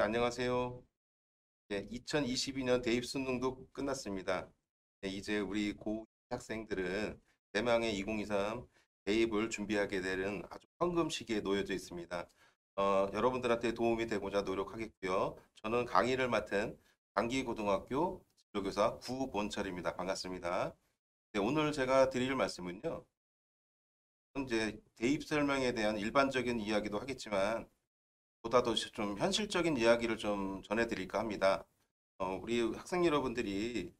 네, 안녕하세요. 네, 2022년 대입 수능도 끝났습니다. 네, 이제 우리 고2 학생들은 대망의 2023 대입을 준비하게 되는 아주 황금 시기에 놓여져 있습니다. 여러분들한테 도움이 되고자 노력하겠고요. 저는 강의를 맡은 장기고등학교 진로교사 구본철입니다. 반갑습니다. 네, 오늘 제가 드릴 말씀은요. 현재 대입 설명에 대한 일반적인 이야기도 하겠지만 보다도 좀 현실적인 이야기를 좀 전해드릴까 합니다. 우리 학생 여러분들이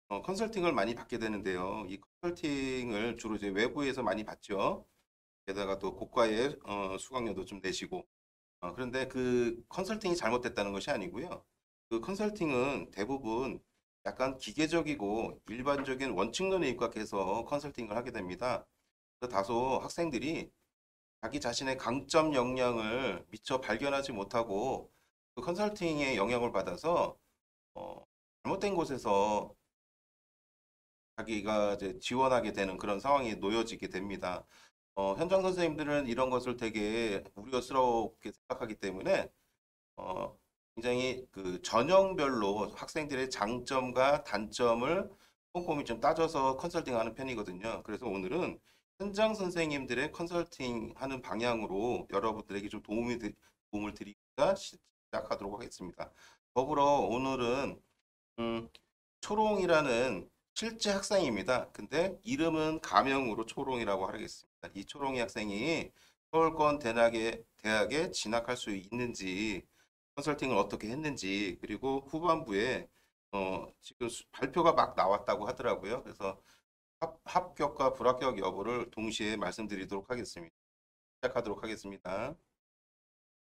컨설팅을 많이 받게 되는데요. 이 컨설팅을 주로 이제 외부에서 많이 받죠. 게다가 또 고가의 수강료도 좀 내시고. 그런데 그 컨설팅이 잘못됐다는 것이 아니고요. 그 컨설팅은 대부분 약간 기계적이고 일반적인 원칙론에 입각해서 컨설팅을 하게 됩니다. 그래서 다소 학생들이 자기 자신의 강점 역량을 미처 발견하지 못하고 그 컨설팅의 영향을 받아서 어, 잘못된 곳에서 자기가 이제 지원하게 되는 그런 상황이 놓여지게 됩니다. 현장 선생님들은 이런 것을 되게 우려스럽게 생각하기 때문에 굉장히 그 전형별로 학생들의 장점과 단점을 꼼꼼히 좀 따져서 컨설팅하는 편이거든요. 그래서 오늘은 현장 선생님들의 컨설팅 하는 방향으로 여러분들에게 좀 도움을 드리고자 시작하도록 하겠습니다. 더불어 오늘은 음, 초롱이라는 실제 학생입니다. 근데 이름은 가명으로 초롱이라고 하겠습니다. 이 초롱이 학생이 서울권 대학에 진학할 수 있는지, 컨설팅을 어떻게 했는지, 그리고 후반부에 지금 발표가 막 나왔다고 하더라고요. 그래서 합격과 불합격 여부를 동시에 말씀드리도록 하겠습니다. 시작하도록 하겠습니다.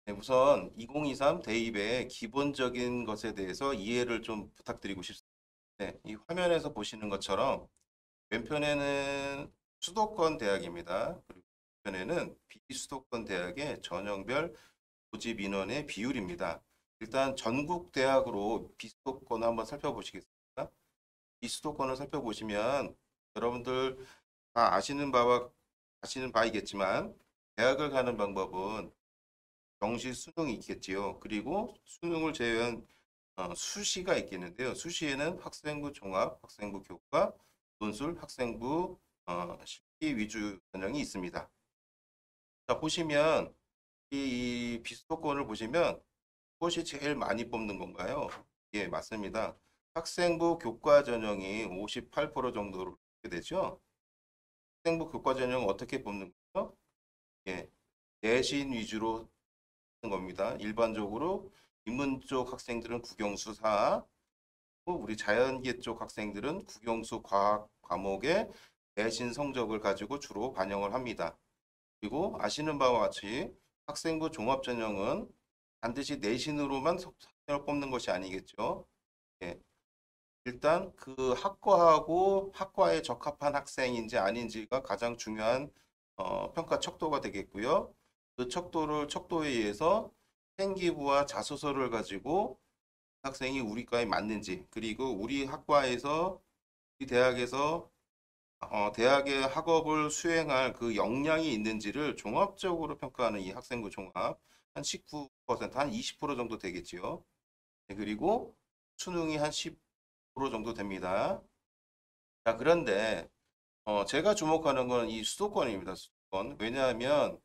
네, 우선 2023 대입의 기본적인 것에 대해서 이해를 좀 부탁드리고 싶습니다. 네, 이 화면에서 보시는 것처럼 왼편에는 수도권 대학입니다. 그리고 왼편에는 비수도권 대학의 전형별 모집 인원의 비율입니다. 일단 전국 대학으로 비수도권 한번 살펴보시겠습니까? 비수도권을 살펴보시면 여러분들 다 아시는 바이겠지만 대학을 가는 방법은 정시 수능이 있겠지요. 그리고 수능을 제외한 수시가 있겠는데요. 수시에는 학생부 종합, 학생부 교과, 논술, 학생부 실기 위주 전형이 있습니다. 자, 보시면 이 비수도권을 보시면 무엇이 제일 많이 뽑는 건가요? 예, 맞습니다. 학생부 교과 전형이 58% 정도로 되죠. 학생부 교과 전형은 어떻게 뽑는 거죠? 예, 내신 위주로 하는 겁니다. 일반적으로 인문 쪽 학생들은 국영수 4, 우리 자연계 쪽 학생들은 국영수 과학 과목의 내신 성적을 가지고 주로 반영을 합니다. 그리고 아시는 바와 같이 학생부 종합전형은 반드시 내신으로만 학생을 뽑는 것이 아니겠죠. 예, 일단 그 학과하고 학과에 적합한 학생인지 아닌지가 가장 중요한 평가 척도가 되겠고요. 그 척도에 의해서 생기부와 자소서를 가지고 학생이 우리 과에 맞는지, 그리고 우리 학과에서 이 대학에서 대학의 학업을 수행할 그 역량이 있는지를 종합적으로 평가하는 이 학생부 종합 한 19%, 한 20% 정도 되겠지요. 네, 그리고 수능이 한 10% 정도 됩니다. 자, 그런데 제가 주목하는 건 이 수도권입니다. 수도권. 왜냐하면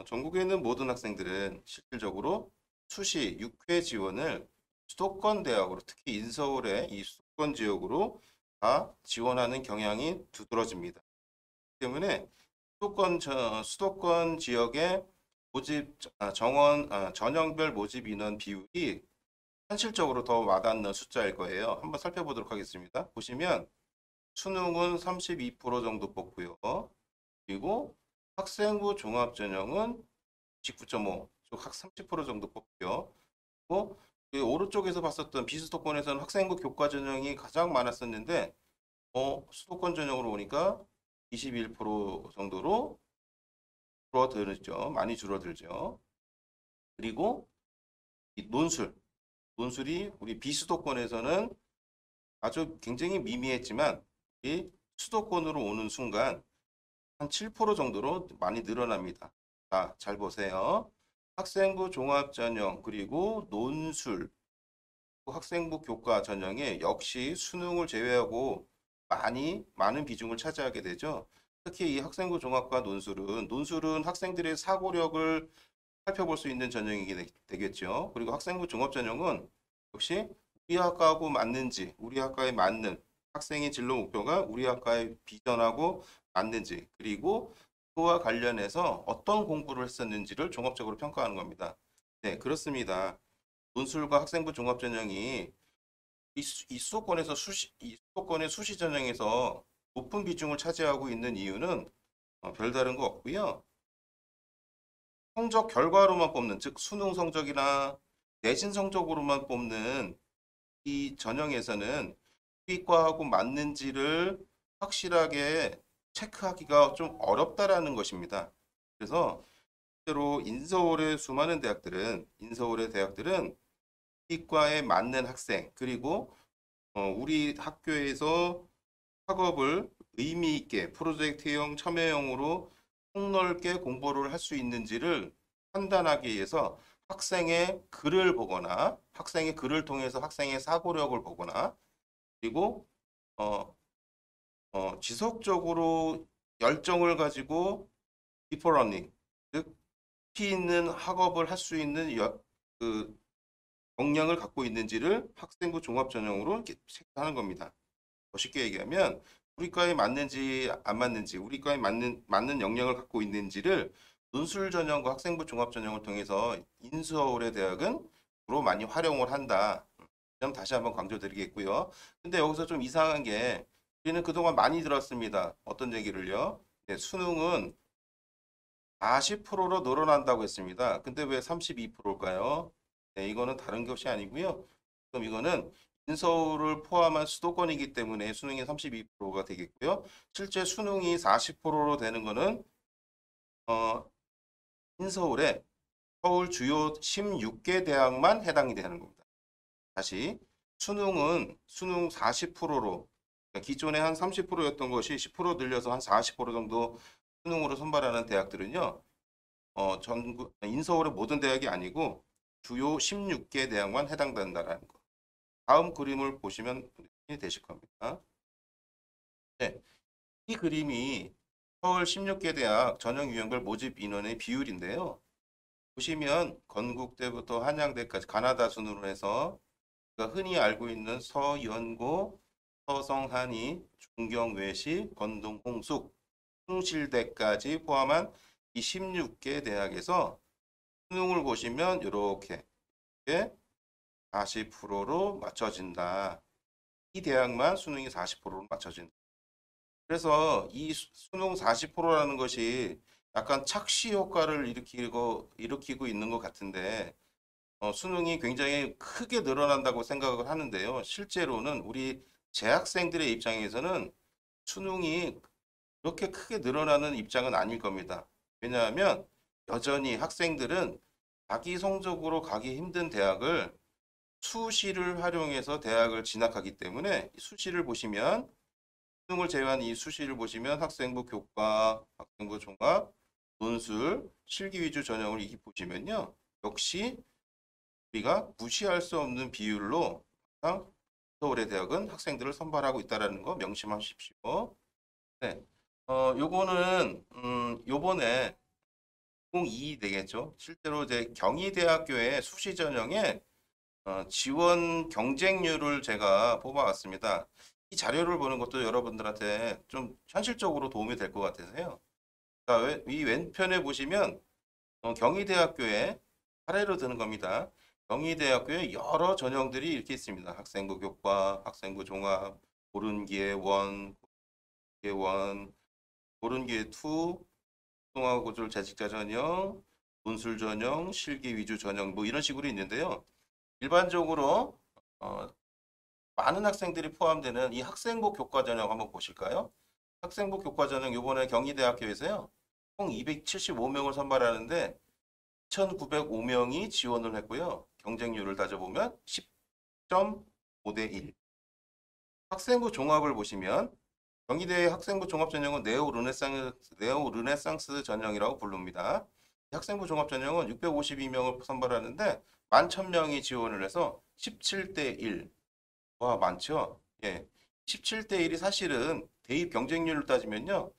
전국에 있는 모든 학생들은 실질적으로 수시 6회 지원을 수도권 대학으로, 특히 인서울의 이 수도권 지역으로 다 지원하는 경향이 두드러집니다. 때문에 수도권 지역의 전형별 모집 인원 비율이 현실적으로 더 와닿는 숫자일 거예요. 한번 살펴보도록 하겠습니다. 보시면 수능은 32% 정도 뽑고요. 그리고 학생부 종합전형은 19.5, 즉 30% 정도 뽑고요. 그리고 그 오른쪽에서 봤었던 비수도권에서는 학생부 교과 전형이 가장 많았었는데 수도권 전형으로 오니까 21% 정도로 줄어들죠. 많이 줄어들죠. 그리고 이 논술이 우리 비수도권에서는 아주 굉장히 미미했지만 이 수도권으로 오는 순간 한 7% 정도로 많이 늘어납니다. 자, 잘 보세요. 학생부 종합 전형 그리고 논술, 학생부 교과 전형에 역시 수능을 제외하고 많은 비중을 차지하게 되죠. 특히 이 학생부 종합과 논술은 학생들의 사고력을 살펴볼 수 있는 전형이 되겠죠. 그리고 학생부 종합 전형은 역시 우리 학과하고 맞는지, 우리 학과에 맞는 학생의 진로 목표가 우리 학과의 비전하고 맞는지, 그리고 그와 관련해서 어떤 공부를 했었는지를 종합적으로 평가하는 겁니다. 네, 그렇습니다. 논술과 학생부 종합 전형이 이 수도권의 수시 전형에서 높은 비중을 차지하고 있는 이유는 별다른 거 없고요. 성적 결과로만 뽑는, 즉 수능 성적이나 내신 성적으로만 뽑는 이 전형에서는 우리과하고 맞는지를 확실하게 체크하기가 좀 어렵다라는 것입니다. 그래서 실제로 인서울의 대학들은 이과에 맞는 학생, 그리고 우리 학교에서 학업을 의미 있게 프로젝트형, 참여형으로 폭넓게 공부를 할 수 있는지를 판단하기 위해서 학생의 글을 보거나 학생의 글을 통해서 학생의 사고력을 보거나, 그리고 어, 지속적으로 열정을 가지고 디퍼러닝, 즉 깊이 있는 학업을 할 수 있는 그 역량을 갖고 있는지를 학생부 종합 전형으로 이렇게 체크하는 겁니다. 더 쉽게 얘기하면 우리과에 맞는지 안 맞는지, 우리과에 맞는 역량을 갖고 있는지를 논술 전형과 학생부 종합 전형을 통해서 인서울의 대학은 주로 많이 활용을 한다. 점 다시 한번 강조드리겠고요. 근데 여기서 좀 이상한 게 우리는 그동안 많이 들었습니다. 어떤 얘기를요? 네, 수능은 40%로 늘어난다고 했습니다. 근데 왜 32%일까요? 네, 이거는 다른 것이 아니고요. 그럼 이거는 인서울을 포함한 수도권이기 때문에 수능이 32%가 되겠고요. 실제 수능이 40%로 되는 거는 어, 인서울의 서울 주요 16개 대학만 해당이 되는 겁니다. 다시 수능 40%로, 기존에 한 30%였던 것이 10% 늘려서 한 40% 정도 수능으로 선발하는 대학들은요. 전국 인서울의 모든 대학이 아니고 주요 16개 대학만 해당된다라는 거. 다음 그림을 보시면 되실 겁니다. 네, 이 그림이 서울 16개 대학 전형 유형별 모집 인원의 비율인데요. 보시면 건국대부터 한양대까지 가나다 순으로 해서 우리가 흔히 알고 있는 서연고, 서성한이, 중경외시, 건동 홍숙, 숭실대까지 포함한 이 16개 대학에서 수능을 보시면 이렇게 40%로 맞춰진다. 이 대학만 수능이 40%로 맞춰진다. 그래서 이 수능 40%라는 것이 약간 착시 효과를 일으키고 있는 것 같은데, 수능이 굉장히 크게 늘어난다고 생각을 하는데요. 실제로는 우리 재학생들의 입장에서는 수능이 그렇게 크게 늘어나는 입장은 아닐 겁니다. 왜냐하면 여전히 학생들은 자기 성적으로 가기 힘든 대학을 수시를 활용해서 대학을 진학하기 때문에 수시를 보시면, 수능을 제외한 이 수시를 보시면 학생부 교과, 학생부 종합, 논술, 실기 위주 전형을 이렇게 보시면요. 역시 우리가 무시할 수 없는 비율로 항상 서울의 대학은 학생들을 선발하고 있다는 거 명심하십시오. 네. 요거는 요번에 02 되겠죠. 실제로 이제 경희대학교의 수시 전형에 지원 경쟁률을 제가 뽑아왔습니다. 이 자료를 보는 것도 여러분들한테 좀 현실적으로 도움이 될 것 같아서요. 자, 이 왼편에 보시면 경희대학교의 사례로 드는 겁니다. 경희대학교에 여러 전형들이 이렇게 있습니다. 학생부 교과, 학생부 종합, 고른기회 1, 기회 1, 고른기회 2, 통합고졸 재직자 전형, 논술 전형, 실기 위주 전형 뭐 이런 식으로 있는데요. 일반적으로 많은 학생들이 포함되는 이 학생부 교과 전형 한번 보실까요? 학생부 교과 전형 이번에 경희대학교에서요. 총 275명을 선발하는데 2,905명이 지원을 했고요. 경쟁률을 따져보면 10.5대 1. 학생부 종합을 보시면 경희대 학생부 종합 전형은 네오 르네상스 전형이라고 부릅니다. 학생부 종합전형은 652명을 선발하는데 11,000명이 지원을 해서 17대 1. 와, 많죠? 예. 17대 1이 사실은 대입 경쟁률을 따지면요.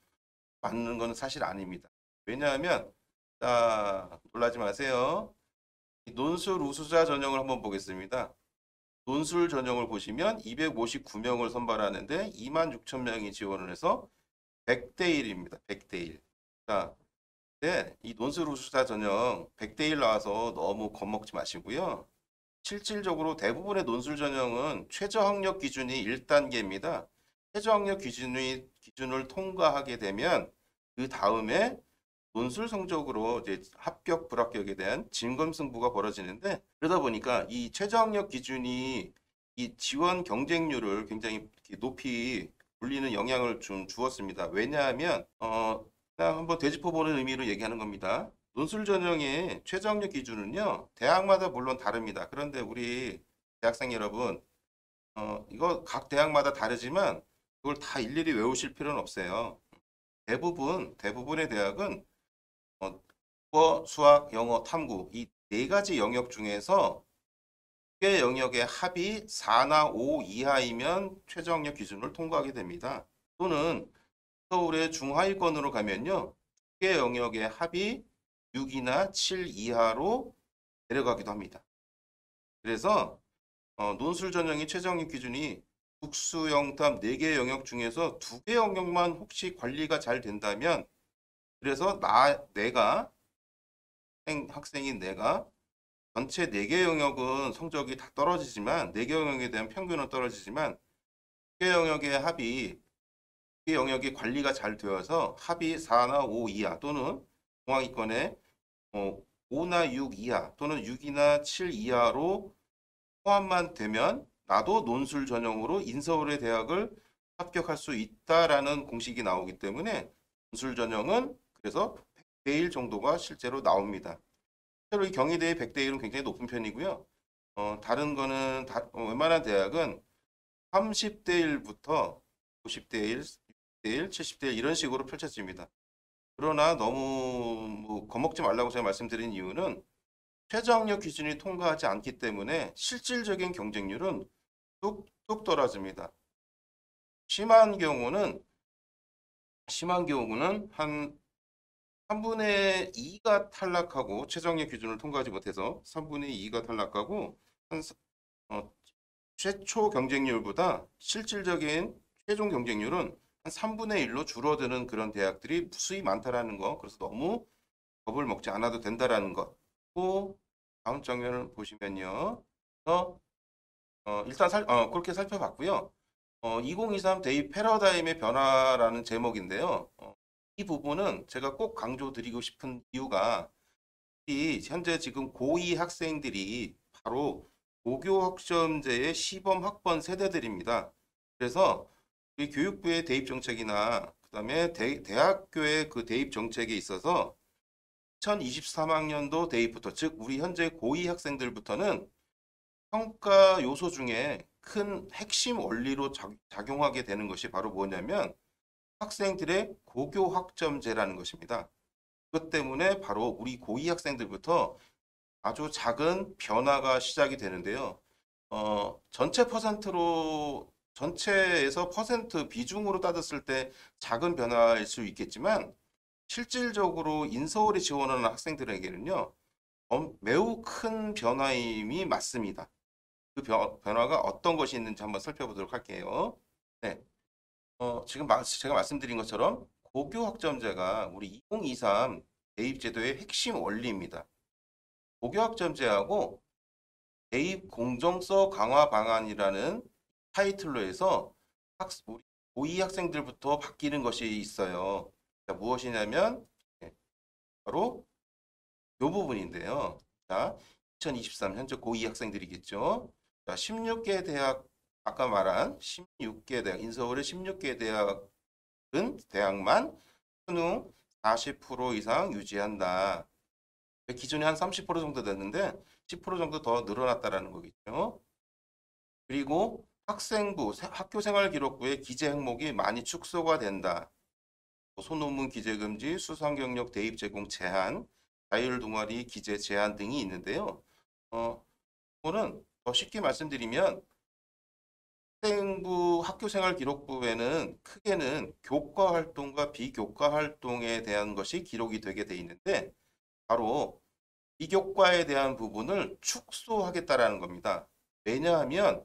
맞는 건 사실 아닙니다. 왜냐하면, 자, 놀라지 마세요. 이 논술 우수자 전형을 한번 보겠습니다. 논술 전형을 보시면 259명을 선발하는데 26,000명이 지원을 해서 100대 1입니다. 100대 1. 자, 네, 이 논술 우수자 전형 100대 1 나와서 너무 겁먹지 마시고요. 실질적으로 대부분의 논술 전형은 최저 학력 기준이 1단계입니다. 최저 학력 기준을 통과하게 되면 그 다음에 논술 성적으로 이제 합격, 불합격에 대한 진검승부가 벌어지는데 그러다 보니까 이 최저 학력 기준이 이 지원 경쟁률을 굉장히 높이 올리는 영향을 좀 주었습니다. 왜냐하면 그냥 한번 되짚어보는 의미로 얘기하는 겁니다. 논술 전형의 최저 학력 기준은요, 대학마다 물론 다릅니다. 그런데 우리 대학생 여러분, 이거 각 대학마다 다르지만 그걸 다 일일이 외우실 필요는 없어요. 대부분의 대학은 국어, 수학, 영어, 탐구 이 네 가지 영역 중에서 꽤 영역의 합이 4나 5 이하이면 최저 학력 기준을 통과하게 됩니다. 또는 서울의 중하위권으로 가면요, 꽤 영역의 합이 6이나 7 이하로 내려가기도 합니다. 그래서 논술 전형의 최저 학력 기준이 국수, 영탐 4개 영역 중에서 2개 영역만 혹시 관리가 잘 된다면 그래서 내가 학생인 내가 전체 4개 영역은 성적이 다 떨어지지만 4개 영역에 대한 평균은 떨어지지만 2개 영역의 합이 2개 영역이 관리가 잘 되어서 합이 4나 5 이하 또는 중앙위권에 5나 6 이하 또는 6이나 7 이하로 포함만 되면 나도 논술 전형으로 인서울의 대학을 합격할 수 있다라는 공식이 나오기 때문에 논술 전형은 그래서 100대 1 정도가 실제로 나옵니다. 실제로 이 경희대의 100대 1은 굉장히 높은 편이고요. 다른 거는 웬만한 대학은 30대 1부터 50대 1, 60대 1, 70대 1 이런 식으로 펼쳐집니다. 그러나 너무 겁먹지 말라고 제가 말씀드린 이유는 최저 학력 기준이 통과하지 않기 때문에 실질적인 경쟁률은 뚝뚝 떨어집니다. 심한 경우는 한 3분의 2가 탈락하고 최저 학력 기준을 통과하지 못해서 3분의 2가 탈락하고 최초 경쟁률보다 실질적인 최종 경쟁률은 한 3분의 1로 줄어드는 그런 대학들이 무수히 많다라는 거. 그래서 너무 겁을 먹지 않아도 된다라는 것. 또 다음 장면을 보시면요. 일단 그렇게 살펴봤고요. 2023 데이 패러다임의 변화라는 제목인데요. 이 부분은 제가 꼭 강조드리고 싶은 이유가 이 현재 지금 고2 학생들이 바로 고교학점제의 시범 학번 세대들입니다. 그래서 우리 교육부의 대입 정책이나 그다음에 대학교의 그 대입 정책에 있어서 2023학년도 대입부터 즉 우리 현재 고2 학생들부터는 평가 요소 중에 큰 핵심 원리로 작용하게 되는 것이 바로 뭐냐면 학생들의 고교 학점제라는 것입니다. 그것 때문에 바로 우리 고2 학생들부터 아주 작은 변화가 시작이 되는데요. 전체에서 퍼센트 비중으로 따졌을 때 작은 변화일 수 있겠지만 실질적으로 인서울에 지원하는 학생들에게는요, 매우 큰 변화임이 맞습니다. 그 변화가 어떤 것이 있는지 한번 살펴보도록 할게요. 네. 지금 제가 말씀드린 것처럼 고교 학점제가 우리 2023 대입제도의 핵심 원리입니다. 고교 학점제하고 대입 공정성 강화 방안이라는 타이틀로 해서 우리 고2 학생들부터 바뀌는 것이 있어요. 자, 무엇이냐면 바로 이 부분인데요. 자, 2023 현재 고2 학생들이겠죠. 자, 16개 대학 아까 말한 16개 대학 인서울의 16개 대학만 수능 40% 이상 유지한다. 기존에 한 30% 정도 됐는데 10% 정도 더 늘어났다라는 거겠죠. 그리고 학교생활기록부의 기재 항목이 많이 축소가 된다. 소논문 기재 금지, 수상경력 대입 제공 제한, 자율 동아리, 기재, 제한 등이 있는데요. 이거는 더 쉽게 말씀드리면 학생부 학교생활 기록부에는 크게는 교과 활동과 비교과 활동에 대한 것이 기록이 되게 돼 있는데 바로 비교과에 대한 부분을 축소하겠다라는 겁니다. 왜냐하면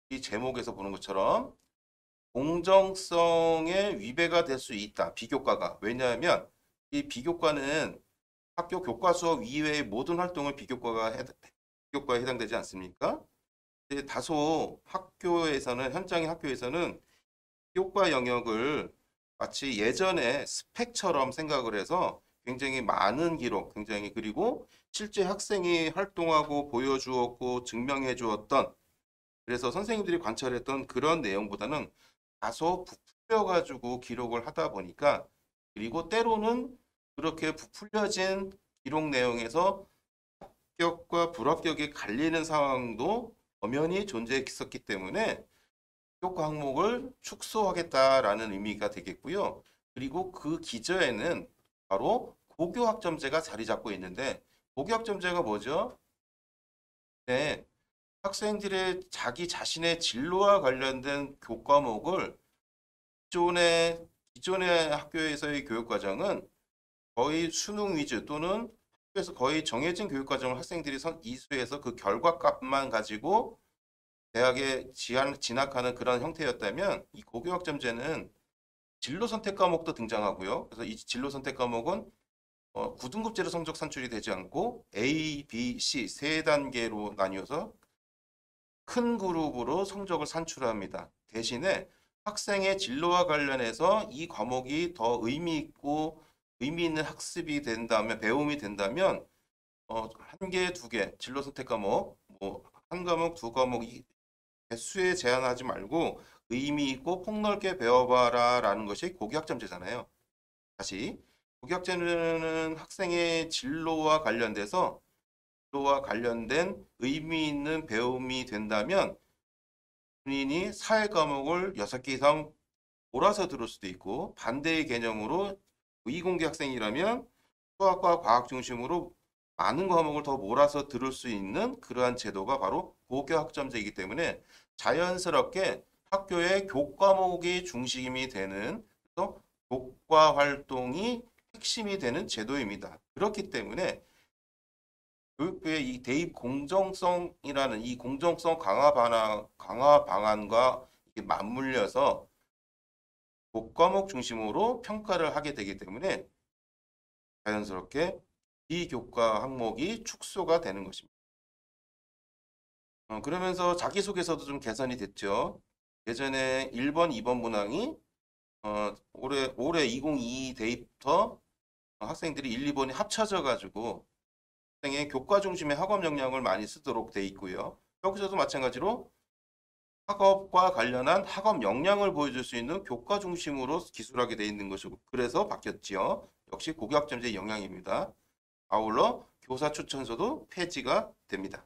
이 제목에서 보는 것처럼 공정성에 위배가 될 수 있다. 비교과가. 왜냐하면 이 비교과는 학교 교과 수업 이외의 모든 활동을 비교과에 해당되지 않습니까? 근데 다소 학교에서는 현장의 학교에서는 비교과 영역을 마치 예전에 스펙처럼 생각을 해서 굉장히 많은 기록, 굉장히 그리고 실제 학생이 활동하고 보여주었고 증명해 주었던 그래서 선생님들이 관찰했던 그런 내용보다는 다소 부풀려 가지고 기록을 하다 보니까 그리고 때로는 그렇게 부풀려진 기록 내용에서 합격과 불합격이 갈리는 상황도 엄연히 존재했었기 때문에 교과 항목을 축소하겠다라는 의미가 되겠고요. 그리고 그 기저에는 바로 고교학점제가 자리 잡고 있는데 고교학점제가 뭐죠? 네, 학생들의 자기 자신의 진로와 관련된 교과목을 기존의 학교에서의 교육 과정은 거의 수능 위주 또는 학교에서 거의 정해진 교육 과정을 학생들이 이수해서 그 결과값만 가지고 대학에 진학하는 그런 형태였다면 이 고교학점제는 진로 선택 과목도 등장하고요. 그래서 이 진로 선택 과목은 9등급제로 성적 산출이 되지 않고 A, B, C 세 단계로 나뉘어서 큰 그룹으로 성적을 산출합니다. 대신에 학생의 진로와 관련해서 이 과목이 더 의미 있는 학습이 된다면, 배움이 된다면 한 개, 두 개, 진로 선택 과목, 뭐 한 과목, 두 과목 개수에 제한하지 말고 의미 있고 폭넓게 배워봐라라는 것이 고교학점제잖아요. 다시 고교학점제는 학생의 진로와 관련된 의미 있는 배움이 된다면 본인이 사회 과목을 6개 이상 몰아서 들을 수도 있고 반대의 개념으로 이공계 학생이라면 수학과 과학 중심으로 많은 과목을 더 몰아서 들을 수 있는 그러한 제도가 바로 고교학점제이기 때문에 자연스럽게 학교의 교과목이 중심이 되는 또 교과 활동이 핵심이 되는 제도입니다. 그렇기 때문에 교육부의 이 대입 공정성이라는 이 공정성 강화 방안과 이게 맞물려서 교과목 중심으로 평가를 하게 되기 때문에 자연스럽게 이 교과 항목이 축소가 되는 것입니다. 그러면서 자기소개서도 좀 개선이 됐죠. 예전에 1번, 2번 문항이 올해 2022 대입부터 학생들이 1, 2번이 합쳐져 가지고 학생의 교과 중심의 학업 역량을 많이 쓰도록 돼 있고요. 여기서도 마찬가지로 학업과 관련한 학업 역량을 보여줄 수 있는 교과 중심으로 기술하게 돼 있는 것이고 그래서 바뀌었지요. 역시 고교학점제 영향입니다. 아울러 교사 추천서도 폐지가 됩니다.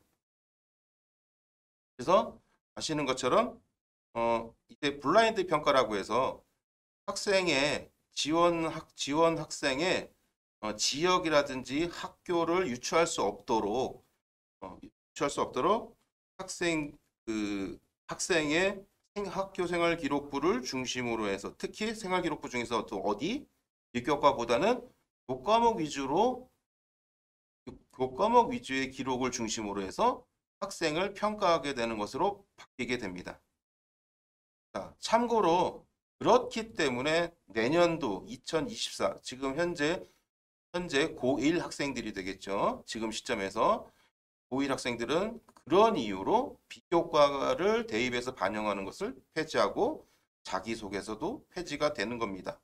그래서 아시는 것처럼 이제 블라인드 평가라고 해서 학생의 지원 학생의 지역이라든지 학교를 유추할 수 없도록 학생의 학교 생활 기록부를 중심으로 해서 특히 생활 기록부 중에서 또 어디 비교과보다는 교과목 위주의 기록을 중심으로 해서 학생을 평가하게 되는 것으로 바뀌게 됩니다. 자, 참고로 그렇기 때문에 내년도 2024 지금 현재 고1 학생들이 되겠죠. 지금 시점에서 고1 학생들은 그런 이유로 비교과를 대입해서 반영하는 것을 폐지하고 자기소개서도 폐지가 되는 겁니다.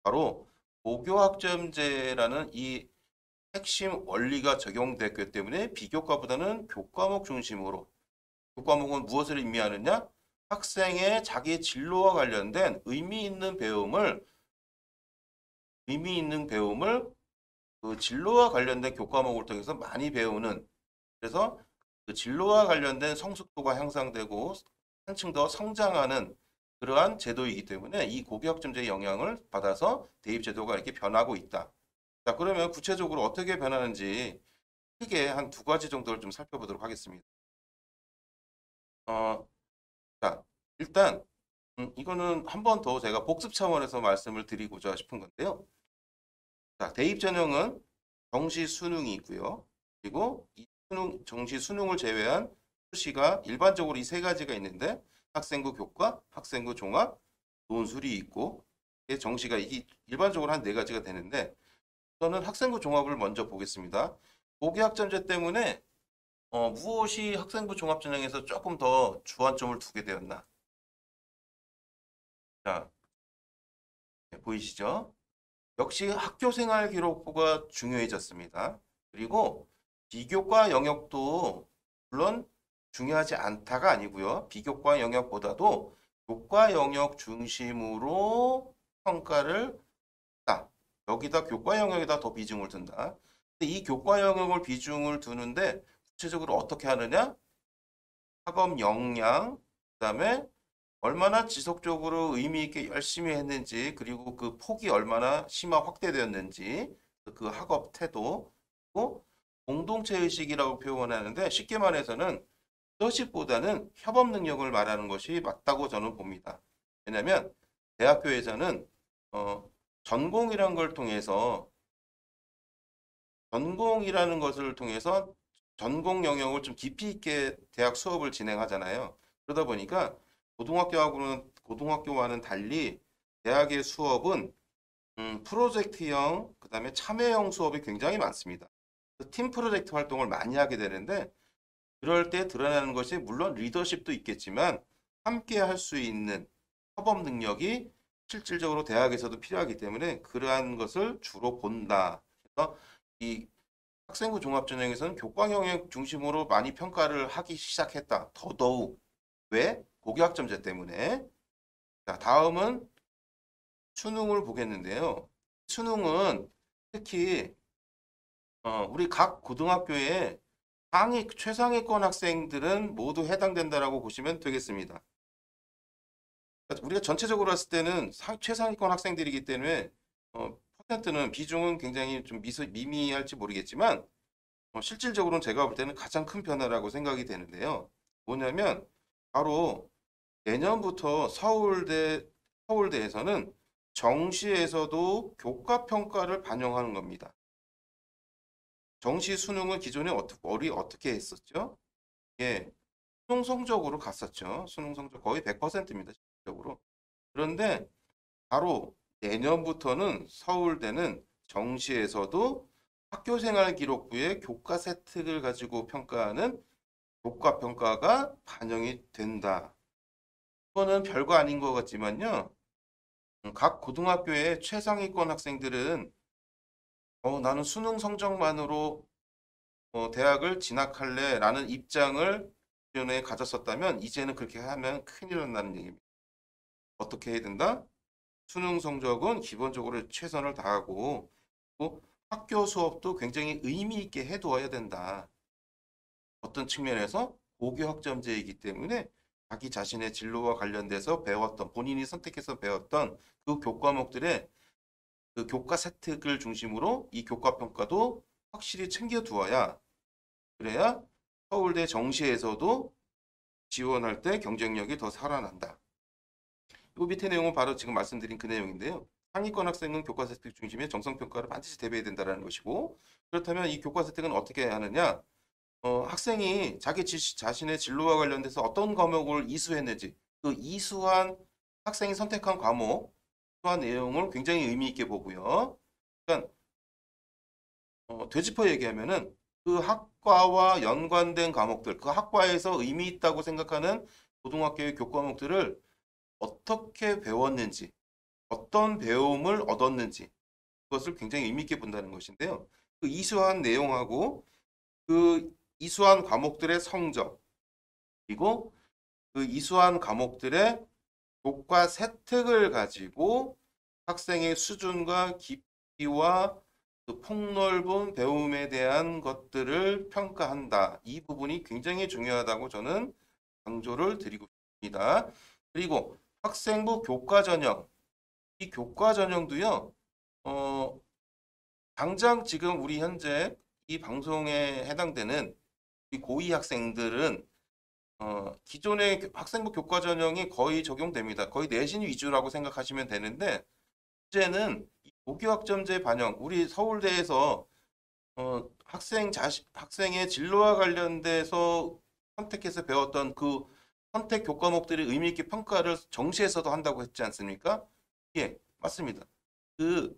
바로 고교학점제라는 이 핵심 원리가 적용됐기 때문에 비교과보다는 교과목 중심으로 교과목은 무엇을 의미하느냐? 학생의 자기 진로와 관련된 의미 있는 배움을 그 진로와 관련된 교과목을 통해서 많이 배우는 그래서 그 진로와 관련된 성숙도가 향상되고 한층 더 성장하는 그러한 제도이기 때문에 이 고교학점제의 영향을 받아서 대입제도가 이렇게 변하고 있다. 자, 그러면 구체적으로 어떻게 변하는지 크게 한 두 가지 정도를 좀 살펴보도록 하겠습니다. 어, 자, 일단 이거는 한 번 더 제가 복습 차원에서 말씀을 드리고자 싶은 건데요. 자, 대입 전형은 정시 수능이 있고요. 그리고 이 정시 수능을 제외한 수시가 일반적으로 이 세 가지가 있는데 학생부 교과, 학생부 종합, 논술이 있고 정시가 이 일반적으로 한 네 가지가 되는데 저는 학생부 종합을 먼저 보겠습니다. 고교학점제 때문에 무엇이 학생부 종합전형에서 조금 더 주안점을 두게 되었나? 자, 보이시죠? 역시 학교생활 기록부가 중요해졌습니다. 그리고 비교과 영역도 물론 중요하지 않다가 아니고요. 비교과 영역보다도 교과 영역 중심으로 평가를 한다. 여기다 교과 영역에다 더 비중을 둔다. 근데 이 교과 영역을 비중을 두는데 구체적으로 어떻게 하느냐? 학업 역량, 그다음에 얼마나 지속적으로 의미 있게 열심히 했는지, 그리고 그 폭이 얼마나 심화 확대되었는지, 그 학업 태도, 또 공동체 의식이라고 표현하는데 쉽게 말해서는 리더십보다는 협업 능력을 말하는 것이 맞다고 저는 봅니다. 왜냐하면 대학교에서는 전공이라는 걸 통해서 전공이라는 것을 통해서 전공 영역을 좀 깊이 있게 대학 수업을 진행하잖아요. 그러다 보니까 고등학교와는 달리 대학의 수업은 프로젝트형, 그다음에 참여형 수업이 굉장히 많습니다. 팀 프로젝트 활동을 많이 하게 되는데 그럴 때 드러나는 것이 물론 리더십도 있겠지만 함께 할 수 있는 협업 능력이 실질적으로 대학에서도 필요하기 때문에 그러한 것을 주로 본다. 그래서 이 학생부 종합전형에서는 교과 영역 중심으로 많이 평가를 하기 시작했다. 더더욱 왜? 고교학점제 때문에. 자, 다음은 수능을 보겠는데요. 수능은 특히 우리 각 고등학교에 최상위권 학생들은 모두 해당된다라고 보시면 되겠습니다. 그러니까 우리가 전체적으로 봤을 때는 최상위권 학생들이기 때문에 퍼센트는 비중은 굉장히 좀 미미할지 모르겠지만 실질적으로는 제가 볼 때는 가장 큰 변화라고 생각이 되는데요. 뭐냐면 바로 내년부터 서울대에서는 정시에서도 교과 평가를 반영하는 겁니다. 정시 수능은 기존에 어떻게 했었죠? 예, 수능 성적으로 갔었죠. 수능 성적 거의 100%입니다. 실질적으로. 그런데 바로 내년부터는 서울대는 정시에서도 학교생활 기록부의 교과 세트를 가지고 평가하는 교과 평가가 반영이 된다. 이거는 별거 아닌 것 같지만요. 각 고등학교의 최상위권 학생들은 나는 수능 성적만으로 대학을 진학할래 라는 입장을 기존에 가졌었다면 이제는 그렇게 하면 큰일 난다는 얘기입니다. 어떻게 해야 된다? 수능 성적은 기본적으로 최선을 다하고 또 학교 수업도 굉장히 의미 있게 해두어야 된다. 어떤 측면에서 고교학점제이기 때문에 자기 자신의 진로와 관련돼서 배웠던 본인이 선택해서 배웠던 그 교과목들의 그 교과 세특을 중심으로 이 교과 평가도 확실히 챙겨두어야 그래야 서울대 정시에서도 지원할 때 경쟁력이 더 살아난다. 이 밑에 내용은 바로 지금 말씀드린 그 내용인데요. 상위권 학생은 교과 세특 중심의 정성평가를 반드시 대비해야 된다는 것이고 그렇다면 이 교과 세특은 어떻게 하느냐? 학생이 자기 자신의 진로와 관련돼서 어떤 과목을 이수했는지 그 이수한 학생이 선택한 과목, 이수한 내용을 굉장히 의미 있게 보고요. 그러니까 되짚어 얘기하면은 그 학과와 연관된 과목들, 그 학과에서 의미 있다고 생각하는 고등학교의 교과목들을 어떻게 배웠는지, 어떤 배움을 얻었는지 그것을 굉장히 의미 있게 본다는 것인데요. 그 이수한 내용하고 그 이수한 과목들의 성적 그리고 그 이수한 과목들의 교과 세특을 가지고 학생의 수준과 깊이와 그 폭넓은 배움에 대한 것들을 평가한다. 이 부분이 굉장히 중요하다고 저는 강조를 드리고 싶습니다. 그리고 학생부 교과 전형, 이 교과 전형도요. 당장 지금 우리 현재 이 방송에 해당되는 이 고2 학생들은 기존의 학생부 교과 전형이 거의 적용됩니다. 거의 내신 위주라고 생각하시면 되는데 이제는 이 고교학점제 반영, 우리 서울대에서 학생의 진로와 관련돼서 선택해서 배웠던 그 선택 교과목들의 의미 있게 평가를 정시에서도 한다고 했지 않습니까? 예, 맞습니다. 그,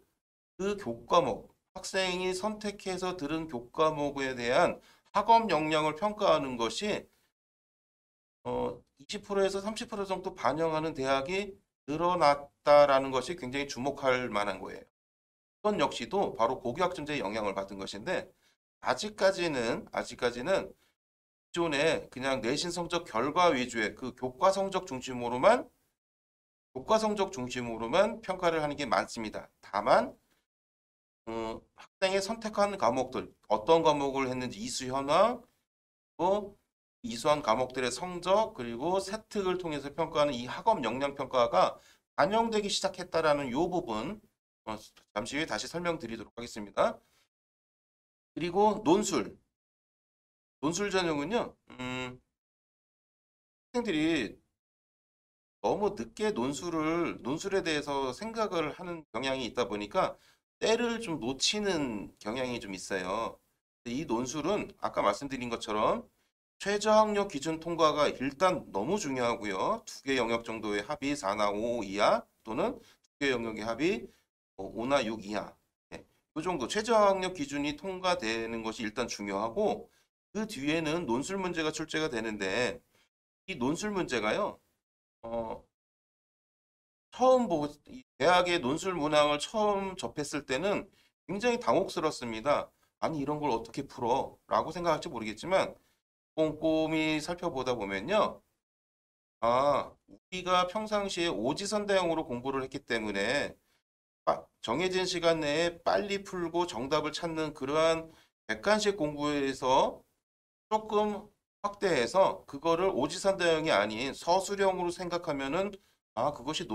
그 교과목, 학생이 선택해서 들은 교과목에 대한 학업 역량을 평가하는 것이 20%에서 30% 정도 반영하는 대학이 늘어났다라는 것이 굉장히 주목할 만한 거예요. 이건 역시도 바로 고교학점제의 영향을 받은 것인데 아직까지는 기존에 그냥 내신 성적 결과 위주의 그 교과 성적 중심으로만 평가를 하는 게 많습니다. 다만 학생이 선택한 과목들 어떤 과목을 했는지 이수 현황, 또 이수한 과목들의 성적 그리고 세특을 통해서 평가하는 이 학업 역량 평가가 반영되기 시작했다라는 이 부분 잠시 후에 다시 설명드리도록 하겠습니다. 그리고 논술 전형은요. 학생들이 너무 늦게 논술에 대해서 생각을 하는 경향이 있다 보니까 때를 좀 놓치는 경향이 좀 있어요. 이 논술은 아까 말씀드린 것처럼 최저학력 기준 통과가 일단 너무 중요하고요. 두 개 영역 정도의 합이 4나 5 이하 또는 두 개 영역의 합이 5나 6 이하. 네. 이 정도 최저학력 기준이 통과되는 것이 일단 중요하고 그 뒤에는 논술 문제가 출제가 되는데 이 논술 문제가요. 이 대학의 논술 문항을 처음 접했을 때는 굉장히 당혹스럽습니다. 아니 이런 걸 어떻게 풀어? 라고 생각할지 모르겠지만 꼼꼼히 살펴보다 보면요. 우리가 평상시에 오지선다형으로 공부를 했기 때문에 정해진 시간 내에 빨리 풀고 정답을 찾는 그러한 객관식 공부에서 조금 확대해서 그거를 오지선다형이 아닌 서술형으로 생각하면은 그것이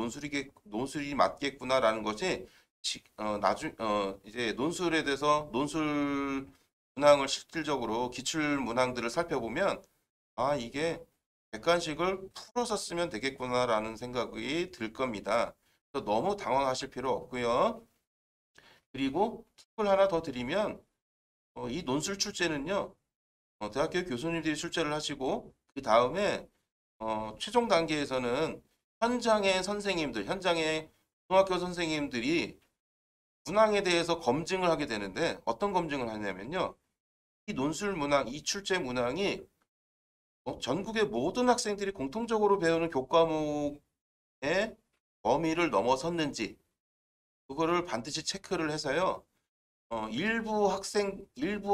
논술이 맞겠구나라는 것이 이제 논술에 대해서 논술 문항을 실질적으로 기출 문항들을 살펴보면 이게 객관식을 풀어서 쓰면 되겠구나라는 생각이 들 겁니다. 그래서 너무 당황하실 필요 없고요. 그리고 팁을 하나 더 드리면 이 논술 출제는요. 대학교 교수님들이 출제를 하시고 그 다음에 최종 단계에서는 현장의 중학교 선생님들이 문항에 대해서 검증을 하게 되는데 어떤 검증을 하냐면요. 이 논술 문항, 이 출제 문항이 전국의 모든 학생들이 공통적으로 배우는 교과목의 범위를 넘어섰는지 그거를 반드시 체크를 해서요. 일부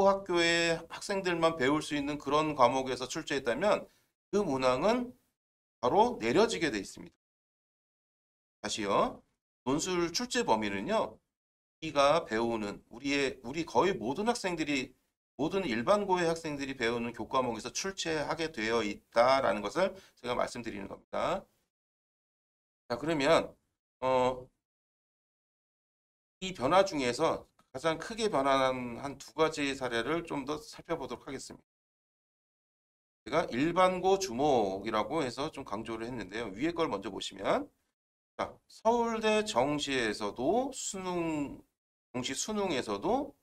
학교의 학생들만 배울 수 있는 그런 과목에서 출제했다면 그 문항은 바로 내려지게 돼 있습니다. 다시요. 논술 출제 범위는요. 우리가 배우는 우리 거의 모든 일반고의 학생들이 배우는 교과목에서 출제하게 되어 있다라는 것을 제가 말씀드리는 겁니다. 자, 그러면 이 변화 중에서 가장 크게 변화한 한 두 가지 사례를 좀 더 살펴보도록 하겠습니다. 제가 일반고 주목이라고 해서 좀 강조를 했는데요. 위에 걸 먼저 보시면 자, 서울대 정시에서도 정시 수능에서도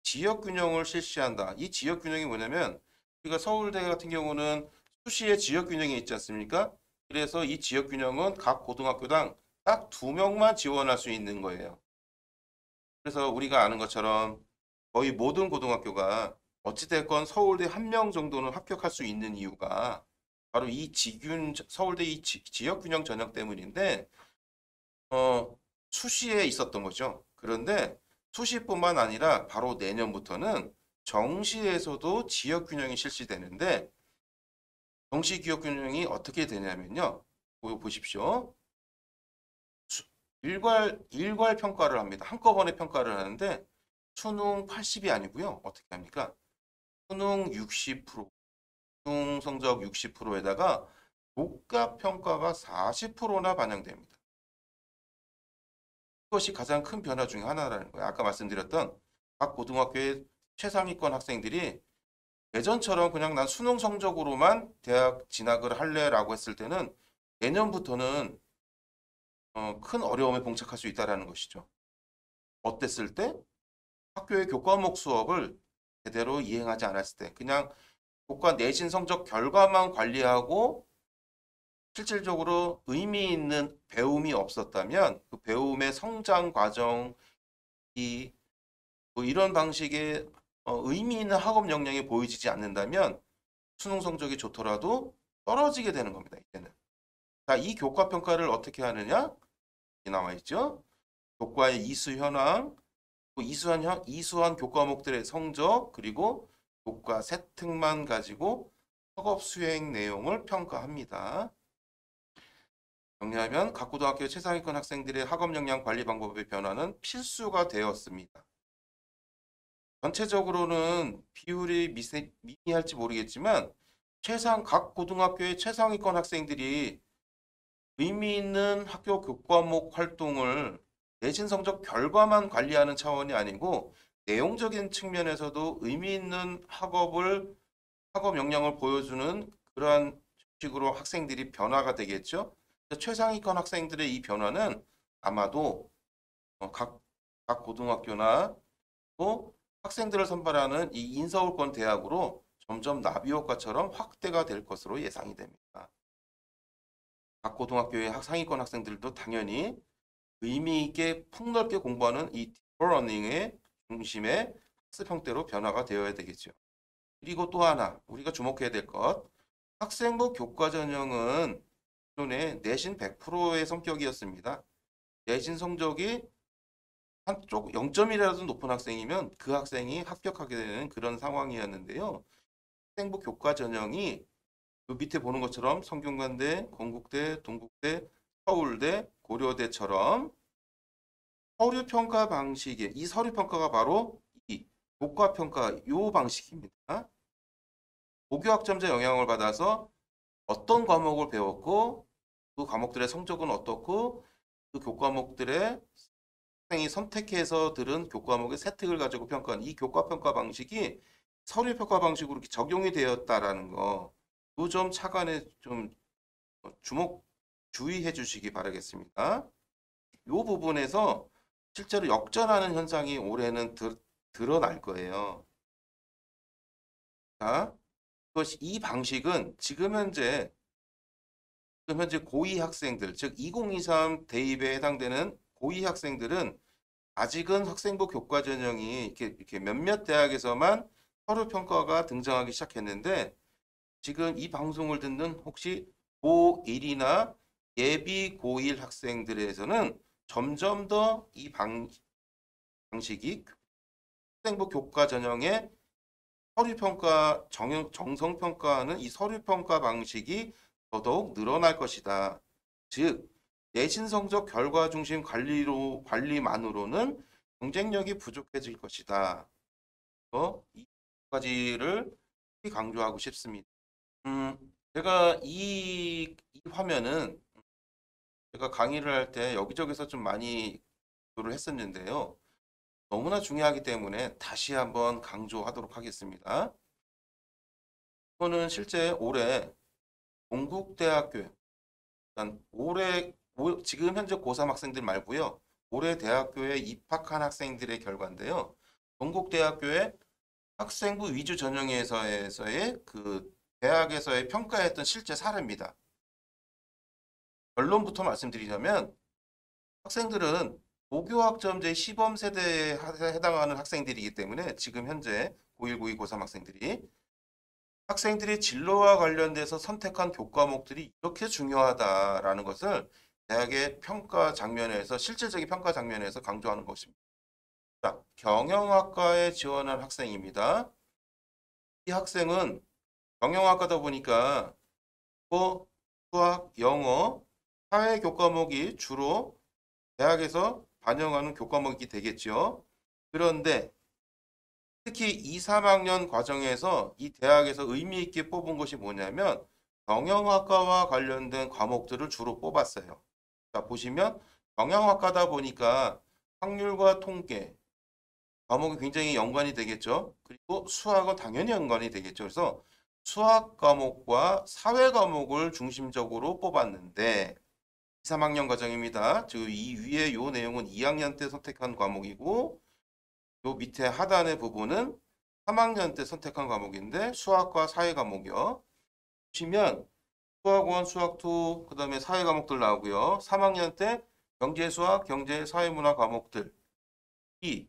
지역균형을 실시한다. 이 지역균형이 뭐냐면 우리가 서울대 같은 경우는 수시에 지역균형이 있지 않습니까? 그래서 이 지역균형은 각 고등학교당 딱 2명만 지원할 수 있는 거예요. 그래서 우리가 아는 것처럼 거의 모든 고등학교가 어찌됐건 서울대 1명 정도는 합격할 수 있는 이유가 바로 서울대 이 지역균형 전형 때문인데 수시에 있었던 거죠. 그런데 수시뿐만 아니라 바로 내년부터는 정시에서도 지역균형이 실시되는데 정시 지역균형이 어떻게 되냐면요. 보십시오. 일괄 평가를 합니다. 한꺼번에 평가를 하는데 수능 80이 아니고요. 어떻게 합니까? 수능 60%, 수능 성적 60%에다가 독가 평가가 40%나 반영됩니다. 이것이 가장 큰 변화 중에 하나라는 거예요. 아까 말씀드렸던 각 고등학교의 최상위권 학생들이 예전처럼 그냥 난 수능 성적으로만 대학 진학을 할래라고 했을 때는 내년부터는 큰 어려움에 봉착할 수 있다는 것이죠. 어땠을 때? 학교의 교과목 수업을 제대로 이행하지 않았을 때 그냥 교과 내신 성적 결과만 관리하고 실질적으로 의미 있는 배움이 없었다면 그 배움의 성장 과정이 뭐 이런 방식의 의미 있는 학업 역량이 보여지지 않는다면 수능 성적이 좋더라도 떨어지게 되는 겁니다. 이제는. 자, 이 교과 평가를 어떻게 하느냐? 여기 나와 있죠. 교과의 이수 현황, 이수한 교과목들의 성적, 그리고 교과 세특만 가지고 학업 수행 내용을 평가합니다. 정리하면 각 고등학교 최상위권 학생들의 학업 역량 관리 방법의 변화는 필수가 되었습니다. 전체적으로는 비율이 미미할지 모르겠지만 각 고등학교의 최상위권 학생들이 의미 있는 학교 교과목 활동을 내신 성적 결과만 관리하는 차원이 아니고 내용적인 측면에서도 의미 있는 학업 역량을 보여주는 그러한 식으로 학생들이 변화가 되겠죠. 최상위권 학생들의 이 변화는 아마도 각 고등학교나 또 학생들을 선발하는 이 인서울권 대학으로 점점 나비 효과처럼 확대가 될 것으로 예상이 됩니다. 각 고등학교의 상위권 학생들도 당연히 의미 있게 폭넓게 공부하는 이 딥러닝의 중심의 학습 형태로 변화가 되어야 되겠죠. 그리고 또 하나 우리가 주목해야 될 것, 학생부 교과 전형은 기존에 내신 100%의 성격이었습니다. 내신 성적이 한쪽 0점이라도 높은 학생이면 그 학생이 합격하게 되는 그런 상황이었는데요. 학생부 교과 전형이 그 밑에 보는 것처럼 성균관대, 건국대, 동국대, 서울대, 고려대처럼 서류평가 방식의 이 서류평가가 바로 이 교과평가 요 방식입니다. 고교학점제 영향을 받아서 어떤 과목을 배웠고 그 과목들의 성적은 어떻고 그 교과목들의 학생이 선택해서 들은 교과목의 세특을 가지고 평가한 이 교과평가 방식이 서류평가 방식으로 이렇게 적용이 되었다라는 거, 그 점 차관에 좀 주의해 주시기 바라겠습니다. 이 부분에서 실제로 역전하는 현상이 올해는 드러날 거예요. 자, 이 방식은 지금 현재 고2 학생들, 즉 2023 대입에 해당되는 고2 학생들은 아직은 학생부 교과 전형이 이렇게 몇몇 대학에서만 서류 평가가 등장하기 시작했는데 지금 이 방송을 듣는 혹시 고1이나 예비 고1 학생들에서는 점점 더 이 방식이 학생부 교과 전형의 서류평가, 정성평가하는 이 서류평가 방식이 더더욱 늘어날 것이다. 즉, 내신 성적 결과 중심 관리만으로는 경쟁력이 부족해질 것이다. 이 가지를 강조하고 싶습니다. 제가 이 화면은 제가 강의를 할 때 여기저기서 좀 많이 강조를 했었는데요. 너무나 중요하기 때문에 다시 한번 강조하도록 하겠습니다. 이거는 실제 올해 동국대학교, 지금 현재 고3 학생들 말고요. 올해 대학교에 입학한 학생들의 결과인데요. 동국대학교의 학생부 위주 전형에서의 그 대학에서의 평가했던 실제 사례입니다. 결론부터 말씀드리자면 학생들은 고교학점제 시범 세대에 해당하는 학생들이기 때문에 지금 현재 고1, 고2, 고3 학생들이 진로와 관련돼서 선택한 교과목들이 이렇게 중요하다라는 것을 대학의 평가 장면에서 실질적인 평가 장면에서 강조하는 것입니다. 자, 경영학과에 지원한 학생입니다. 이 학생은 경영학과다 보니까 수학, 영어, 사회 교과목이 주로 대학에서 반영하는 교과목이 되겠죠. 그런데 특히 2, 3학년 과정에서 이 대학에서 의미 있게 뽑은 것이 뭐냐면 경영학과와 관련된 과목들을 주로 뽑았어요. 자, 보시면 경영학과다 보니까 확률과 통계, 과목이 굉장히 연관이 되겠죠. 그리고 수학은 당연히 연관이 되겠죠. 그래서 수학 과목과 사회 과목을 중심적으로 뽑았는데 2, 3학년 과정입니다. 즉 이 위에 요 내용은 2학년 때 선택한 과목이고 요 밑에 하단의 부분은 3학년 때 선택한 과목인데 수학과 사회 과목이요. 보시면 수학 1, 수학 2, 그 다음에 사회 과목들 나오고요. 3학년 때 경제, 수학, 경제, 사회문화 과목들 이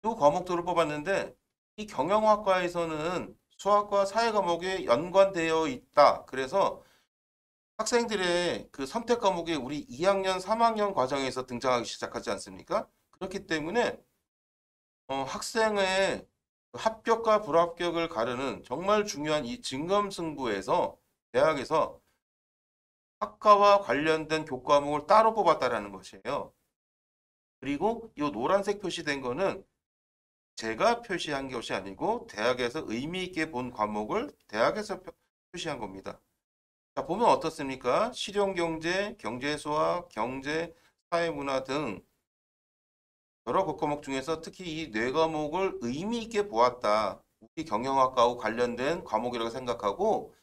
과목들을 뽑았는데 이 경영학과에서는 수학과 사회 과목이 연관되어 있다. 그래서 학생들의 그 선택 과목이 우리 2학년, 3학년 과정에서 등장하기 시작하지 않습니까? 그렇기 때문에 학생의 합격과 불합격을 가르는 정말 중요한 이 진검승부에서 대학에서 학과와 관련된 교과목을 따로 뽑았다라는 것이에요. 그리고 이 노란색 표시된 거는 제가 표시한 것이 아니고 대학에서 의미 있게 본 과목을 대학에서 표시한 겁니다. 자, 보면 어떻습니까? 실용경제, 경제수학, 경제, 사회문화 등 여러 교과목 중에서 특히 이 네 과목을 의미 있게 보았다. 우리 경영학과하고 관련된 과목이라고 생각하고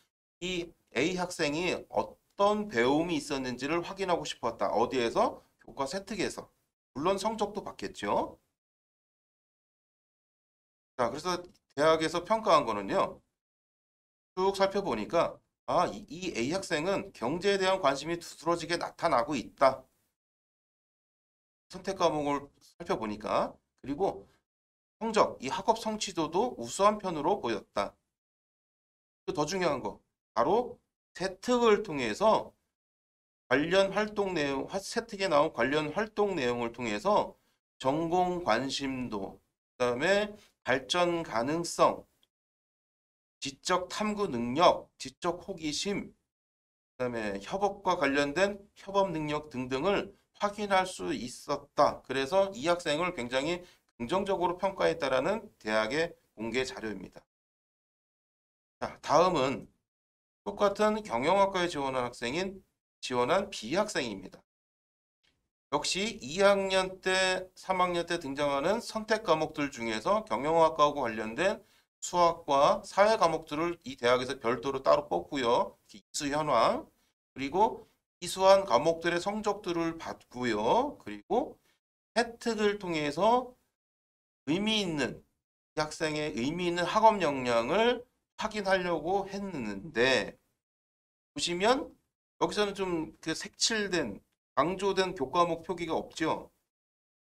이 A 학생이 어떤 배움이 있었는지를 확인하고 싶었다. 어디에서? 교과 세특에서. 물론 성적도 받겠죠. 자, 그래서 대학에서 평가한 거는요. 쭉 살펴보니까 이 A 학생은 경제에 대한 관심이 두드러지게 나타나고 있다. 선택 과목을 살펴보니까 그리고 성적, 이 학업 성취도도 우수한 편으로 보였다. 또 더 중요한 거 바로 세특을 통해서 관련 활동 내용, 세특에 나온 관련 활동 내용을 통해서 전공 관심도, 그다음에 발전 가능성, 지적 탐구 능력, 지적 호기심, 그다음에 협업과 관련된 협업 능력 등등을 확인할 수 있었다. 그래서 이 학생을 굉장히 긍정적으로 평가했다라는 대학의 공개 자료입니다. 자, 다음은 똑같은 경영학과에 지원한 B 학생입니다. 역시 2학년 때, 3학년 때 등장하는 선택 과목들 중에서 경영학과하고 관련된 수학과 사회 과목들을 이 대학에서 별도로 따로 뽑고요. 이수 현황, 그리고 이수한 과목들의 성적들을 받고요. 그리고 혜택을 통해서 의미 있는, 이 학생의 의미 있는 학업 역량을 확인하려고 했는데, 보시면 여기서는 좀 그 색칠된, 강조된 교과목 표기가 없죠.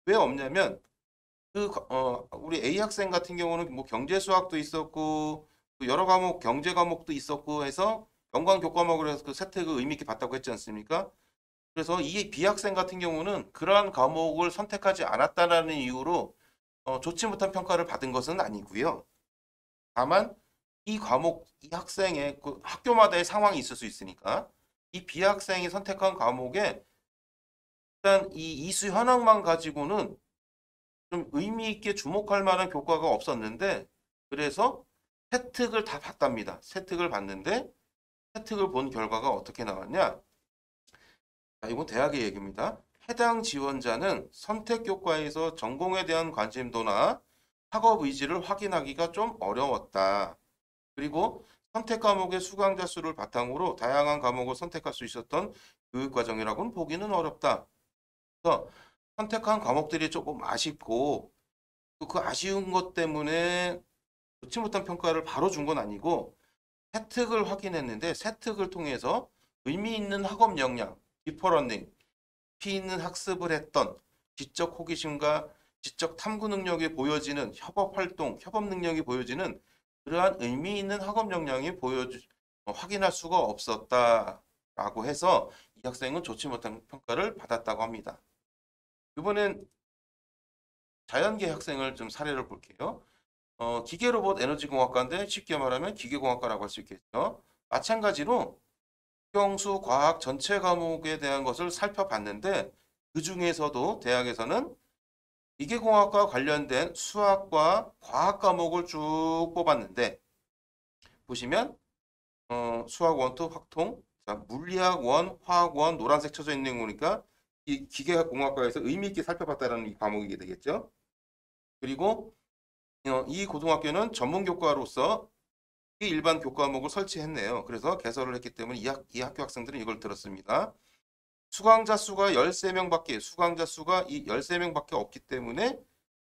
왜 없냐면, 우리 A 학생 같은 경우는 뭐 경제 수학도 있었고 또 여러 과목 경제 과목도 있었고 해서 연관 교과목을 해서 그 세특을 의미 있게 봤다고 했지 않습니까? 그래서 이 B 학생 같은 경우는 그러한 과목을 선택하지 않았다라는 이유로 좋지 못한 평가를 받은 것은 아니고요. 다만 이 학생의 그 학교마다의 상황이 있을 수 있으니까 이 B 학생이 선택한 과목에 일단 이 이수 현황만 가지고는 좀 의미 있게 주목할 만한 교과가 없었는데 그래서 세특을 다 봤답니다. 세특을 봤는데 세특을 본 결과가 어떻게 나왔냐? 자, 이건 대학의 얘기입니다. 해당 지원자는 선택 교과에서 전공에 대한 관심도나 학업 의지를 확인하기가 좀 어려웠다. 그리고 선택 과목의 수강자 수를 바탕으로 다양한 과목을 선택할 수 있었던 교육 과정이라고는 보기는 어렵다. 그래서 선택한 과목들이 조금 아쉽고 그 아쉬운 것 때문에 좋지 못한 평가를 바로 준 건 아니고 세특을 확인했는데 세특을 통해서 의미 있는 학업 역량, 디퍼러닝, 깊이 있는 학습을 했던 지적 호기심과 지적 탐구 능력이 보여지는 협업 활동, 협업 능력이 보여지는 그러한 의미 있는 학업 역량이 확인할 수가 없었다라고 해서 이 학생은 좋지 못한 평가를 받았다고 합니다. 이번엔 자연계 학생을 좀 사례를 볼게요. 기계로봇 에너지공학과인데 쉽게 말하면 기계공학과라고 할 수 있겠죠. 마찬가지로 국영수 과학 전체 과목에 대한 것을 살펴봤는데 그 중에서도 대학에서는 기계공학과 관련된 수학과 과학 과목을 쭉 뽑았는데 보시면 수학 1, 2 확통, 자, 물리학 1, 화학 1 노란색 쳐져 있는 거니까 이 기계공학과에서 의미 있게 살펴봤다는 이 과목이 되겠죠. 그리고 이 고등학교는 전문 교과로서 이 일반 교과목을 설치했네요. 그래서 개설을 했기 때문에 이 학교 학생들은 이걸 들었습니다. 수강자 수가 13명밖에 수강자 수가 이 13명밖에 없기 때문에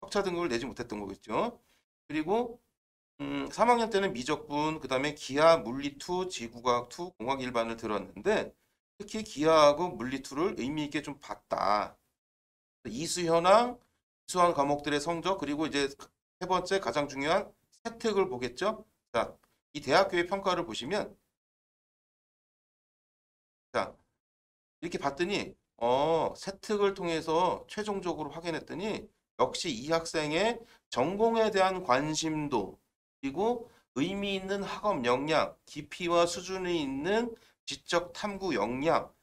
학차 등급을 내지 못했던 거겠죠. 그리고 3학년 때는 미적분, 그다음에 기하, 물리 2, 지구과학 2, 공학 일반을 들었는데 특히 기하하고 물리 2를 의미 있게 좀 봤다. 이수현황, 이수한 과목들의 성적 그리고 이제 세 번째 가장 중요한 세특을 보겠죠. 자, 이 대학교의 평가를 보시면 자, 이렇게 봤더니 세특을 통해서 최종적으로 확인했더니 역시 이 학생의 전공에 대한 관심도 그리고 의미 있는 학업 역량, 깊이와 수준이 있는 지적 탐구 역량,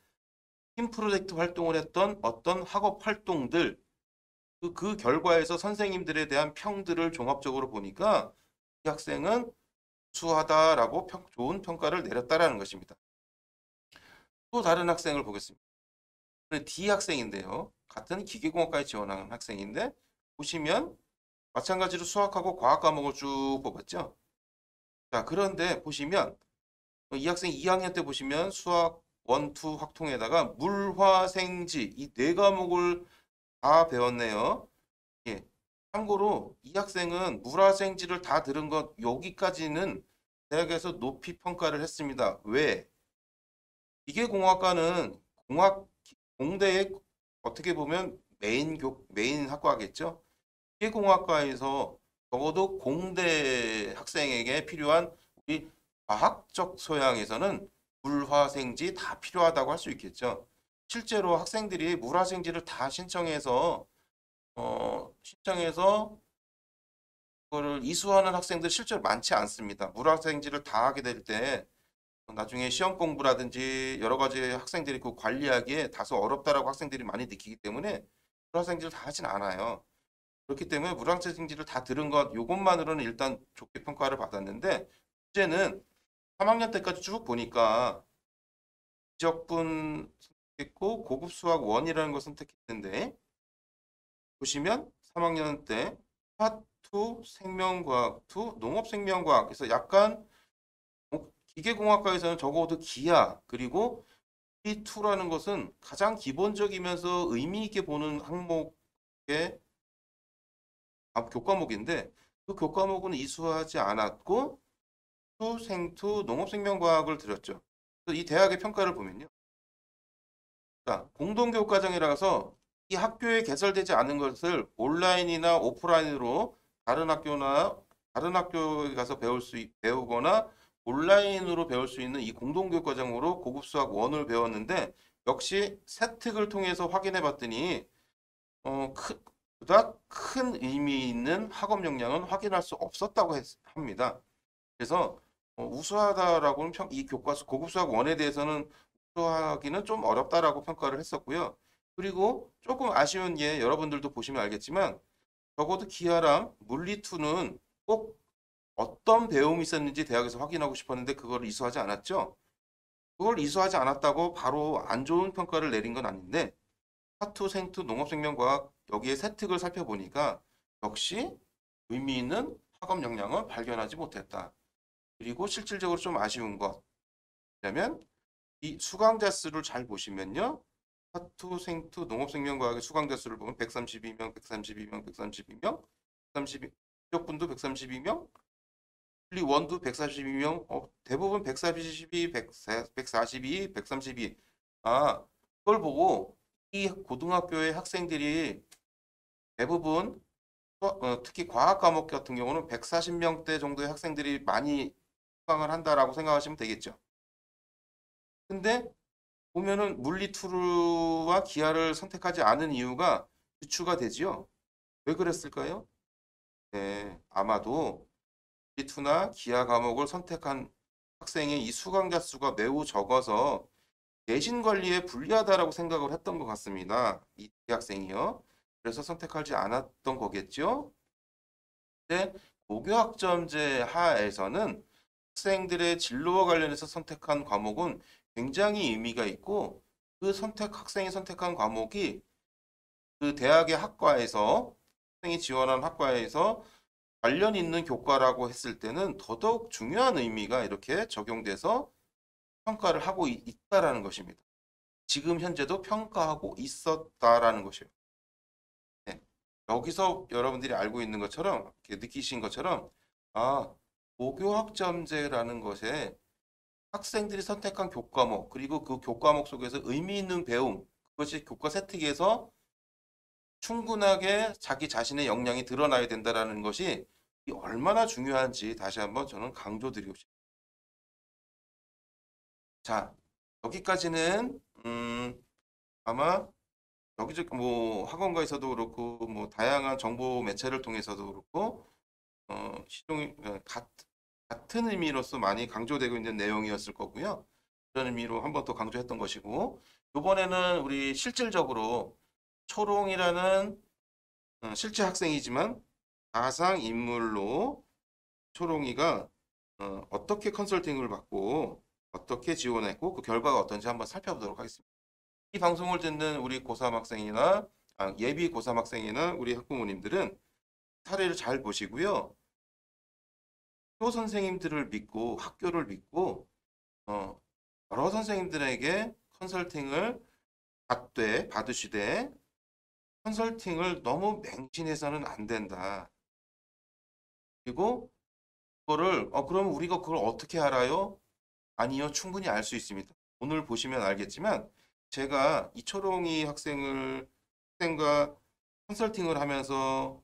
팀 프로젝트 활동을 했던 어떤 학업 활동들 그 결과에서 선생님들에 대한 평들을 종합적으로 보니까 이 학생은 수하다라고 좋은 평가를 내렸다라는 것입니다. 또 다른 학생을 보겠습니다. D 학생인데요. 같은 기계공학과에 지원하는 학생인데 보시면 마찬가지로 수학하고 과학 과목을 쭉 뽑았죠. 자, 그런데 보시면 이 학생 2학년 때 보시면 수학 1, 2 확통에다가 물화생지 이 네 과목을 다 배웠네요. 예. 참고로 이 학생은 물화생지를 다 들은 것 여기까지는 대학에서 높이 평가를 했습니다. 왜? 기계공학과는 공대의 어떻게 보면 메인 학과겠죠. 기계공학과에서 적어도 공대 학생에게 필요한 우리 과학적 소양에서는 물화생지 다 필요하다고 할 수 있겠죠. 실제로 학생들이 물화생지를 다 신청해서 그거를 이수하는 학생들 실제로 많지 않습니다. 물화생지를 다 하게 될 때 나중에 시험 공부라든지 여러 가지 학생들이 그 관리하기에 다소 어렵다라고 학생들이 많이 느끼기 때문에 물화생지를 다 하진 않아요. 그렇기 때문에 물화생지를 다 들은 것 요것만으로는 일단 좋게 평가를 받았는데 문제는 3학년 때까지 쭉 보니까 지적분 선택했고 고급 수학 1이라는 걸 선택했는데 보시면 3학년 때 파2 생명과학 2 농업생명과학 그래서 약간 기계공학과에서는 적어도 기하 그리고 P2라는 것은 가장 기본적이면서 의미 있게 보는 항목의 교과목인데 그 교과목은 이수하지 않았고 생투 농업생명과학을 들었죠. 이 대학의 평가를 보면요. 자, 공동교육과정이라서 이 학교에 개설되지 않은 것을 온라인이나 오프라인으로 다른 학교에 가서 배우거나 온라인으로 배울 수 있는 이 공동교육과정으로 고급 수학 1을 배웠는데 역시 세특을 통해서 확인해 봤더니 그닥 큰 의미 있는 학업 역량은 확인할 수 없었다고 합니다. 그래서 우수하다라고는 이 교과서 고급 수학 1에 대해서는 우수하기는 좀 어렵다라고 평가를 했었고요. 그리고 조금 아쉬운 게 여러분들도 보시면 알겠지만 적어도 기하랑 물리2는 꼭 어떤 배움이 있었는지 대학에서 확인하고 싶었는데 그걸 이수하지 않았죠. 그걸 이수하지 않았다고 바로 안 좋은 평가를 내린 건 아닌데 파투, 생투, 농업생명과학 여기에 세특을 살펴보니까 역시 의미 있는 학업 역량을 발견하지 못했다. 그리고 실질적으로 좀 아쉬운 것이라면 이 수강자 수를 잘 보시면요. 파투, 생투, 농업생명과학의 수강자 수를 보면 132명, 132명, 132명, 132, 지적분도 132명, 물리 원도 142명, 대부분 142, 142, 132. 아, 그걸 보고 이 고등학교의 학생들이 대부분 특히 과학 과목 같은 경우는 140명대 정도의 학생들이 많이 수강을 한다라고 생각하시면 되겠죠. 근데 보면은 물리2와 기하를 선택하지 않은 이유가 유추가 되지요. 왜 그랬을까요? 네, 아마도 물리2나 기하 과목을 선택한 학생의 이 수강자 수가 매우 적어서 내신 관리에 불리하다라고 생각을 했던 것 같습니다. 이 대학생이요. 그래서 선택하지 않았던 거겠죠. 근데 고교학점제 하에서는 학생들의 진로와 관련해서 선택한 과목은 굉장히 의미가 있고 그 학생이 선택한 과목이 그 대학의 학과에서 학생이 지원한 학과에서 관련 있는 교과라고 했을 때는 더더욱 중요한 의미가 이렇게 적용돼서 평가를 하고 있다라는 것입니다. 지금 현재도 평가하고 있었다라는 것이에요. 네. 여기서 여러분들이 알고 있는 것처럼, 이렇게 느끼신 것처럼, 아, 고교학점제라는 것에 학생들이 선택한 교과목, 그리고 그 교과목 속에서 의미 있는 배움, 그것이 교과 세특에서 충분하게 자기 자신의 역량이 드러나야 된다는 것이 얼마나 중요한지 다시 한번 저는 강조드리고 싶습니다. 자, 여기까지는 아마 여기저기 뭐 학원가에서도 그렇고 뭐 다양한 정보 매체를 통해서도 그렇고 시종이 같은 의미로서 많이 강조되고 있는 내용이었을 거고요. 그런 의미로 한 번 더 강조했던 것이고, 이번에는 우리 실질적으로 초롱이라는 실제 학생이지만 가상 인물로 초롱이가 어떻게 컨설팅을 받고 어떻게 지원했고 그 결과가 어떤지 한번 살펴보도록 하겠습니다. 이 방송을 듣는 우리 고3 학생이나 예비 고3 학생이나 우리 학부모님들은 사례를 잘 보시고요. 교 선생님들을 믿고 학교를 믿고 여러 선생님들에게 컨설팅을 받으시되 컨설팅을 너무 맹신해서는 안 된다. 그리고 그거를 그럼 우리가 그걸 어떻게 알아요? 아니요, 충분히 알 수 있습니다. 오늘 보시면 알겠지만 제가 이초롱이 학생과 컨설팅을 하면서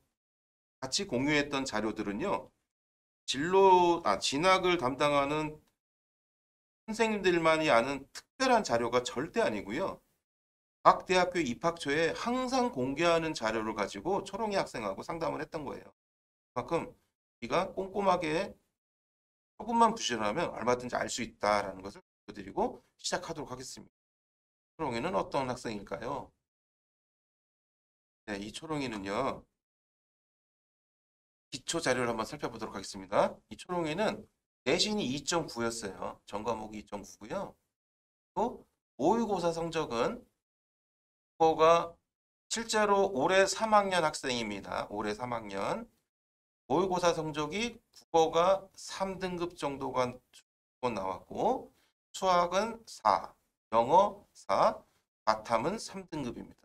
같이 공유했던 자료들은요. 진학을 담당하는 선생님들만이 아는 특별한 자료가 절대 아니고요. 각 대학교 입학처에 항상 공개하는 자료를 가지고 초롱이 학생하고 상담을 했던 거예요. 그만큼 우리가 꼼꼼하게 조금만 부실하면 얼마든지 알 수 있다라는 것을 보여드리고 시작하도록 하겠습니다. 초롱이는 어떤 학생일까요? 네, 이 초롱이는요. 기초 자료를 한번 살펴보도록 하겠습니다. 이 초롱이는 내신이 2.9였어요. 전 과목이 2.9고요. 또 모의고사 성적은 국어가 실제로 올해 3학년 학생입니다. 올해 3학년. 모의고사 성적이 국어가 3등급 정도가 나왔고 수학은 4, 영어 4, 바탐은 3등급입니다.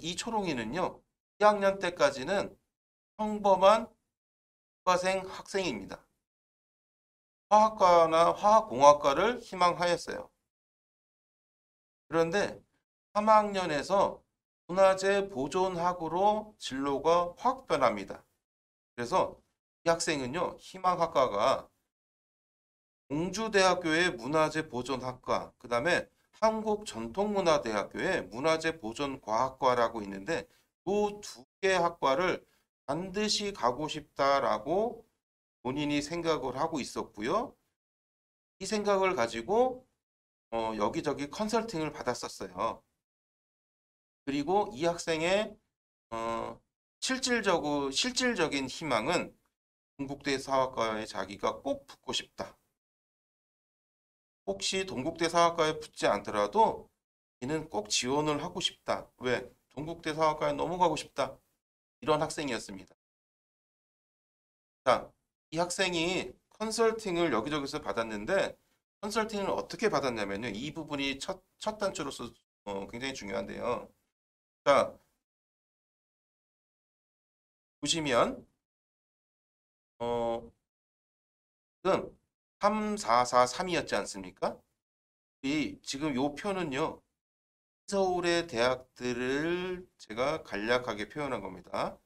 이 초롱이는요. 2학년 때까지는 평범한 과생 학생입니다. 화학과나 화학공학과를 희망하였어요. 그런데 3학년에서 문화재 보존학으로 진로가 확 변합니다. 그래서 이 학생은요, 희망학과가 공주대학교의 문화재 보존학과, 그 다음에 한국전통문화대학교의 문화재 보존과학과라고 있는데 그 두 개 학과를 반드시 가고 싶다라고 본인이 생각을 하고 있었고요. 이 생각을 가지고 여기저기 컨설팅을 받았었어요. 그리고 이 학생의 실질적인 희망은 동국대 사학과에 자기가 꼭 붙고 싶다. 혹시 동국대 사학과에 붙지 않더라도 이는 꼭 지원을 하고 싶다. 왜? 동국대 사학과에 넘어가고 싶다. 이런 학생이었습니다. 자, 이 학생이 컨설팅을 여기저기서 받았는데 컨설팅을 어떻게 받았냐면요. 이 부분이 첫 단추로서 굉장히 중요한데요. 자, 보시면 지금 3, 4, 4, 3이었지 않습니까? 지금 요 표는요. 서울의 대학들을 제가 간략하게 표현한 겁니다.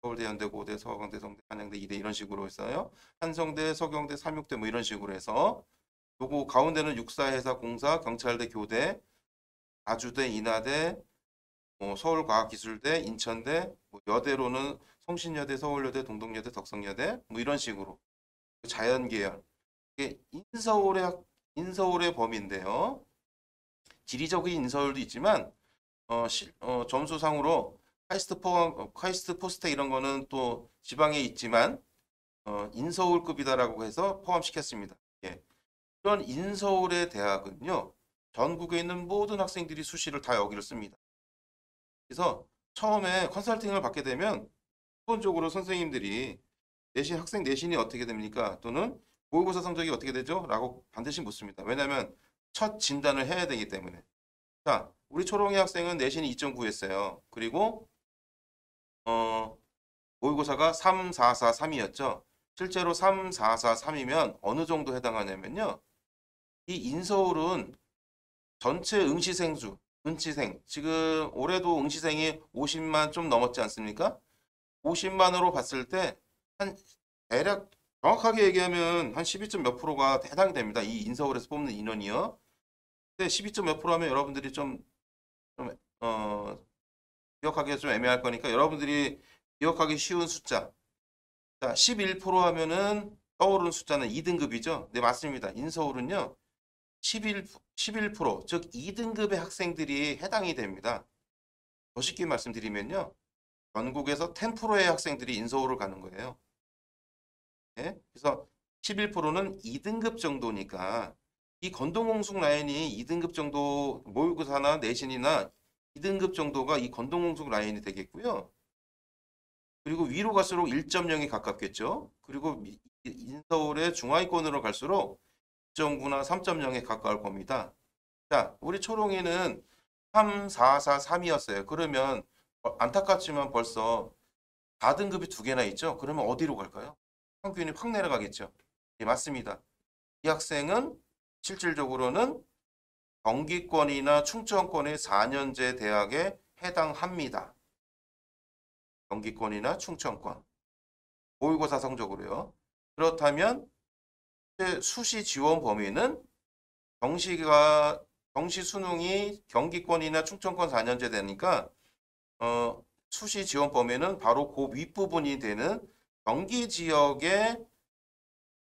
서울대, 연대, 고대, 서강대, 성대, 한양대, 이대 이런 식으로 했어요. 한성대, 서경대, 삼육대 뭐 이런 식으로 해서 요거 가운데는 육사, 해사, 공사, 경찰대, 교대, 아주대, 인하대, 서울과학기술대, 인천대, 뭐 여대로는 성신여대, 서울여대, 동덕여대, 덕성여대 뭐 이런 식으로 자연계열 이게 인서울의 범위인데요. 지리적인 인서울도 있지만 점수상으로 카이스트 포스텍 이런 거는 또 지방에 있지만 인서울급이다라고 해서 포함시켰습니다. 예. 이런 인서울의 대학은요. 전국에 있는 모든 학생들이 수시를 다 여기를 씁니다. 그래서 처음에 컨설팅을 받게 되면 기본적으로 선생님들이 학생 내신이 어떻게 됩니까? 또는 모의고사 성적이 어떻게 되죠? 라고 반드시 묻습니다. 왜냐하면 첫 진단을 해야 되기 때문에. 자, 우리 초롱이 학생은 내신이 2.9였어요. 그리고 모의고사가 3, 4, 4, 3이었죠. 실제로 3, 4, 4, 3이면 어느 정도 해당하냐면요. 이 인서울은 전체 응시생 수, 응시생, 지금 올해도 응시생이 50만 좀 넘었지 않습니까? 50만으로 봤을 때 한 대략 정확하게 얘기하면 한 12점 몇 프로가 해당이 됩니다. 이 인서울에서 뽑는 인원이요. 근데 12점 몇 프로 하면 여러분들이 좀, 기억하기가 좀 애매할 거니까 여러분들이 기억하기 쉬운 숫자. 자, 11% 하면은 떠오르는 숫자는 2등급이죠. 네, 맞습니다. 인서울은요. 11%, 즉 2등급의 학생들이 해당이 됩니다. 더 쉽게 말씀드리면요. 전국에서 10%의 학생들이 인서울을 가는 거예요. 네? 그래서 11%는 2등급 정도니까 이 건동홍숙 라인이 2등급 정도 모의고사나 내신이나 2등급 정도가 이 건동홍숙 라인이 되겠고요. 그리고 위로 갈수록 1.0이 가깝겠죠. 그리고 인서울의 중하위권으로 갈수록 2.9나 3.0에 가까울 겁니다. 자, 우리 초롱이는 3, 4, 4, 3이었어요. 그러면 안타깝지만 벌써 4등급이 두 개나 있죠. 그러면 어디로 갈까요? 평균이 확 내려가겠죠. 예, 맞습니다. 이 학생은 실질적으로는 경기권이나 충청권의 4년제 대학에 해당합니다. 경기권이나 충청권. 모의고사 성적으로요. 그렇다면 수시 지원 범위는 경시 수능이 경기권이나 충청권 4년제 되니까 수시 지원 범위는 바로 그 윗부분이 되는 경기 지역에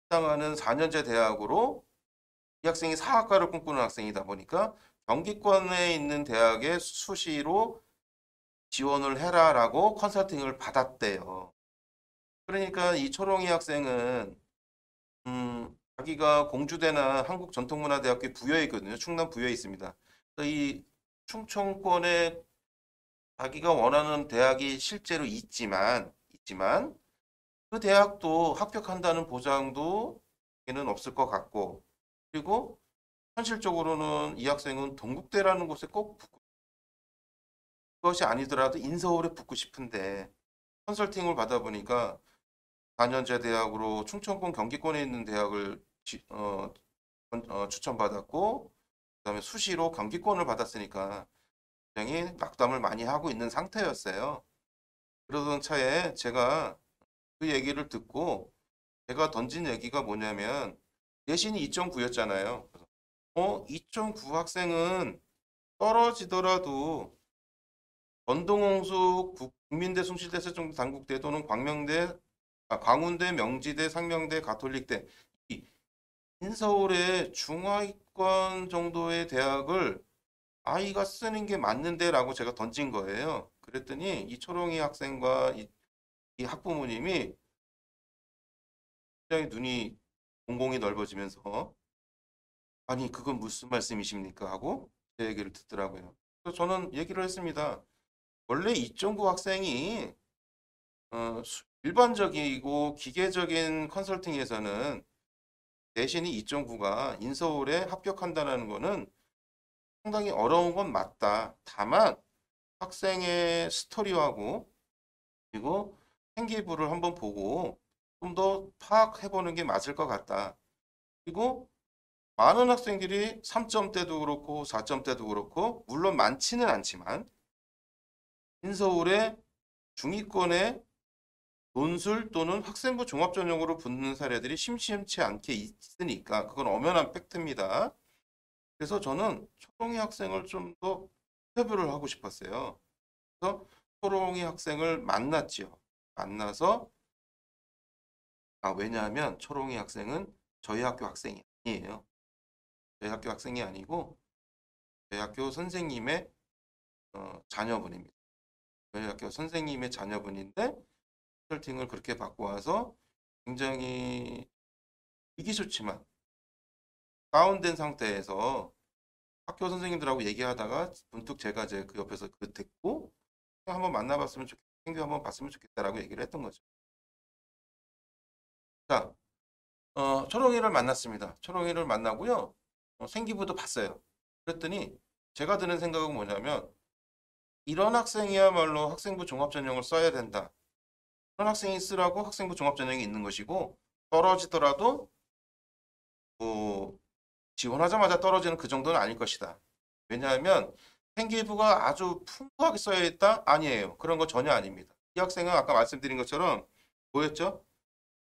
해당하는 4년제 대학으로 이 학생이 사학과를 꿈꾸는 학생이다 보니까 경기권에 있는 대학에 수시로 지원을 해라라고 컨설팅을 받았대요. 그러니까 이 초롱이 학생은 자기가 공주대나 한국전통문화대학교에 부여해 있거든요. 충남 부여에 있습니다. 그래서 이 충청권에 자기가 원하는 대학이 실제로 있지만 그 대학도 합격한다는 보장도 는 없을 것 같고 그리고 현실적으로는 이 학생은 동국대라는 곳에 꼭 붙고 그것이 아니더라도 인서울에 붙고 싶은데 컨설팅을 받아보니까 4년제 대학으로 충청권 경기권에 있는 대학을 추천받았고 그다음에 수시로 경기권을 받았으니까 굉장히 낙담을 많이 하고 있는 상태였어요. 그러던 차에 제가 그 얘기를 듣고 제가 던진 얘기가 뭐냐면 내신이 2.9였잖아요. 2.9 학생은 떨어지더라도 전동홍수 국민대 숭실대 세종대 단국대 또는 광운대 명지대 상명대 가톨릭대 이 인서울의 중하위권 정도의 대학을 아이가 쓰는 게 맞는데 라고 제가 던진 거예요. 그랬더니 이 초롱이 학생과 이 학부모님이 굉장히 눈이 공공이 넓어지면서 아니 그건 무슨 말씀이십니까 하고 제 얘기를 듣더라고요. 그래서 저는 얘기를 했습니다. 원래 2.9 학생이 일반적이고 기계적인 컨설팅에서는 내신이 2.9가 인서울에 합격한다는 거는 상당히 어려운 건 맞다. 다만 학생의 스토리하고 그리고 생기부를 한번 보고 좀 더 파악해보는 게 맞을 것 같다. 그리고 많은 학생들이 3점대도 그렇고 4점대도 그렇고 물론 많지는 않지만 인서울의 중위권에 논술 또는 학생부 종합전형으로 붙는 사례들이 심심치 않게 있으니까 그건 엄연한 팩트입니다. 그래서 저는 초롱이 학생을 좀 더 인터뷰를 하고 싶었어요. 그래서 초롱이 학생을 만났죠. 만나서 왜냐하면 초롱이 학생은 저희 학교 학생이 아니에요. 저희 학교 학생이 아니고 저희 학교 선생님의 자녀분입니다. 저희 학교 선생님의 자녀분인데 컨설팅을 그렇게 받고 와서 굉장히 위기 좋지만 다운된 상태에서 학교 선생님들하고 얘기하다가 문득 제가 이제 그 옆에서 그 듣고 한번 만나봤으면 좋겠다. 생기 한번 봤으면 좋겠다라고 얘기를 했던 거죠. 자, 초롱이를 만났습니다. 초롱이를 만나고요. 생기부도 봤어요. 그랬더니 제가 드는 생각은 뭐냐면 이런 학생이야말로 학생부 종합전형을 써야 된다. 그런 학생이 쓰라고 학생부 종합전형이 있는 것이고 떨어지더라도 뭐 지원하자마자 떨어지는 그 정도는 아닐 것이다. 왜냐하면 생기부가 아주 풍부하게 써야 했다? 아니에요. 그런 거 전혀 아닙니다. 이 학생은 아까 말씀드린 것처럼 뭐였죠?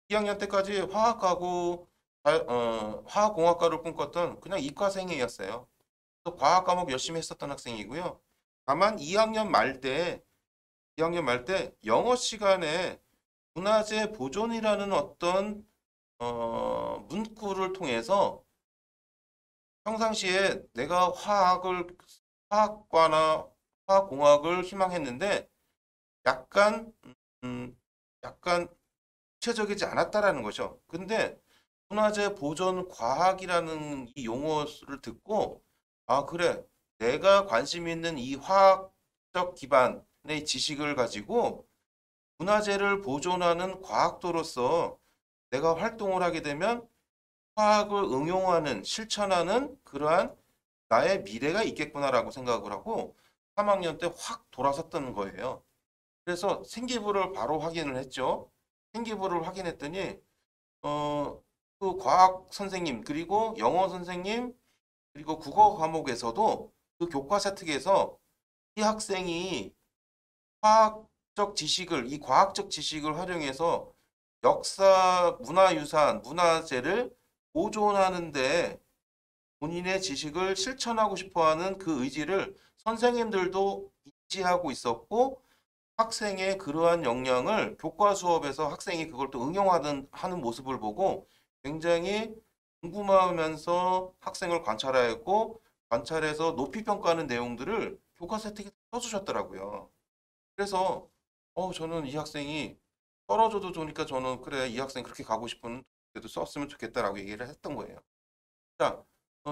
2학년 때까지 화학하고 화학공학과를 꿈꿨던 그냥 이과생이었어요. 또 과학 과목 열심히 했었던 학생이고요. 다만 2학년 말 때 영어 시간에 문화재 보존이라는 어떤 문구를 통해서 평상시에 내가 화학과나 화학공학을 희망했는데 약간 약간 구체적이지 않았다라는 거죠. 근데 문화재 보존 과학이라는 이 용어를 듣고 아 그래 내가 관심 있는 이 화학적 기반의 지식을 가지고 문화재를 보존하는 과학도로서 내가 활동을 하게 되면 화학을 응용하는 실천하는 그러한 나의 미래가 있겠구나라고 생각을 하고 3학년 때 확 돌아섰던 거예요. 그래서 생기부를 바로 확인을 했죠. 생기부를 확인했더니 그 과학 선생님 그리고 영어 선생님 그리고 국어 과목에서도 그 교과서 특에서 이 학생이 화학적 지식을 이 과학적 지식을 활용해서 역사, 문화유산, 문화재를 보존하는데 본인의 지식을 실천하고 싶어하는 그 의지를 선생님들도 인지하고 있었고 학생의 그러한 역량을 교과 수업에서 학생이 그걸 또 하는 모습을 보고 굉장히 궁금하면서 학생을 관찰하였고 관찰해서 높이 평가하는 내용들을 교과 세트에 써주셨더라고요. 그래서 저는 이 학생이 떨어져도 좋으니까 저는 그래 이 학생 그렇게 가고 싶은 그래도 썼으면 좋겠다라고 얘기를 했던 거예요. 자,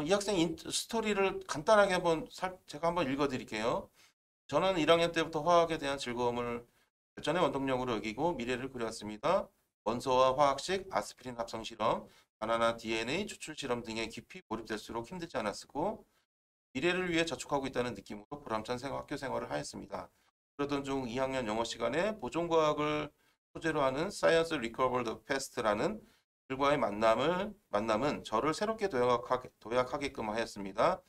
이 학생 스토리를 간단하게 제가 한번 읽어드릴게요. 저는 1학년 때부터 화학에 대한 즐거움을 발전의 원동력으로 여기고 미래를 그려왔습니다. 원소와 화학식, 아스피린 합성 실험, 바나나 DNA 추출 실험 등에 깊이 몰입될수록 힘들지 않았고 미래를 위해 저축하고 있다는 느낌으로 보람찬 학교 생활을 하였습니다. 그러던 중 2학년 영어 시간에 보존과학을 소재로 하는 Science Recover the Past라는 글과의 만남은 저를 새롭게 도약하게끔 하였습니다.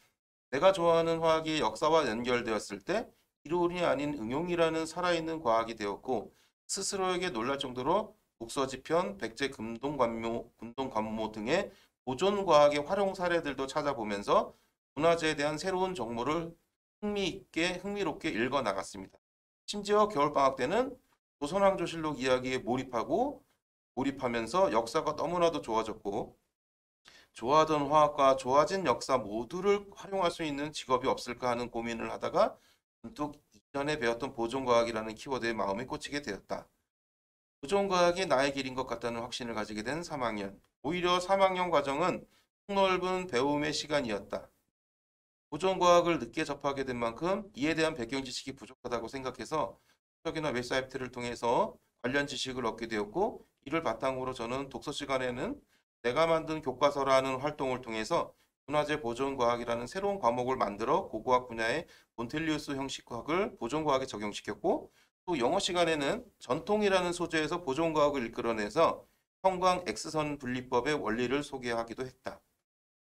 내가 좋아하는 화학이 역사와 연결되었을 때 이론이 아닌 응용이라는 살아있는 과학이 되었고 스스로에게 놀랄 정도로 목서지편, 백제 금동관모 등의 보존 과학의 활용 사례들도 찾아보면서 문화재에 대한 새로운 정보를 흥미롭게 읽어 나갔습니다. 심지어 겨울방학 때는 조선왕조실록 이야기에 몰입하면서 역사가 너무나도 좋아졌고 좋아하던 화학과 좋아진 역사 모두를 활용할 수 있는 직업이 없을까 하는 고민을 하다가 문득 이전에 배웠던 보존과학이라는 키워드에 마음이 꽂히게 되었다. 보존과학이 나의 길인 것 같다는 확신을 가지게 된 3학년. 오히려 3학년 과정은 폭넓은 배움의 시간이었다. 보존과학을 늦게 접하게 된 만큼 이에 대한 배경 지식이 부족하다고 생각해서 책이나 웹사이트를 통해서 관련 지식을 얻게 되었고 이를 바탕으로 저는 독서 시간에는 내가 만든 교과서라는 활동을 통해서 문화재 보존과학이라는 새로운 과목을 만들어 고고학 분야의 몬텔리우스 형식학을 보존과학에 적용시켰고 또 영어 시간에는 전통이라는 소재에서 보존과학을 이끌어내서 형광 X선 분리법의 원리를 소개하기도 했다.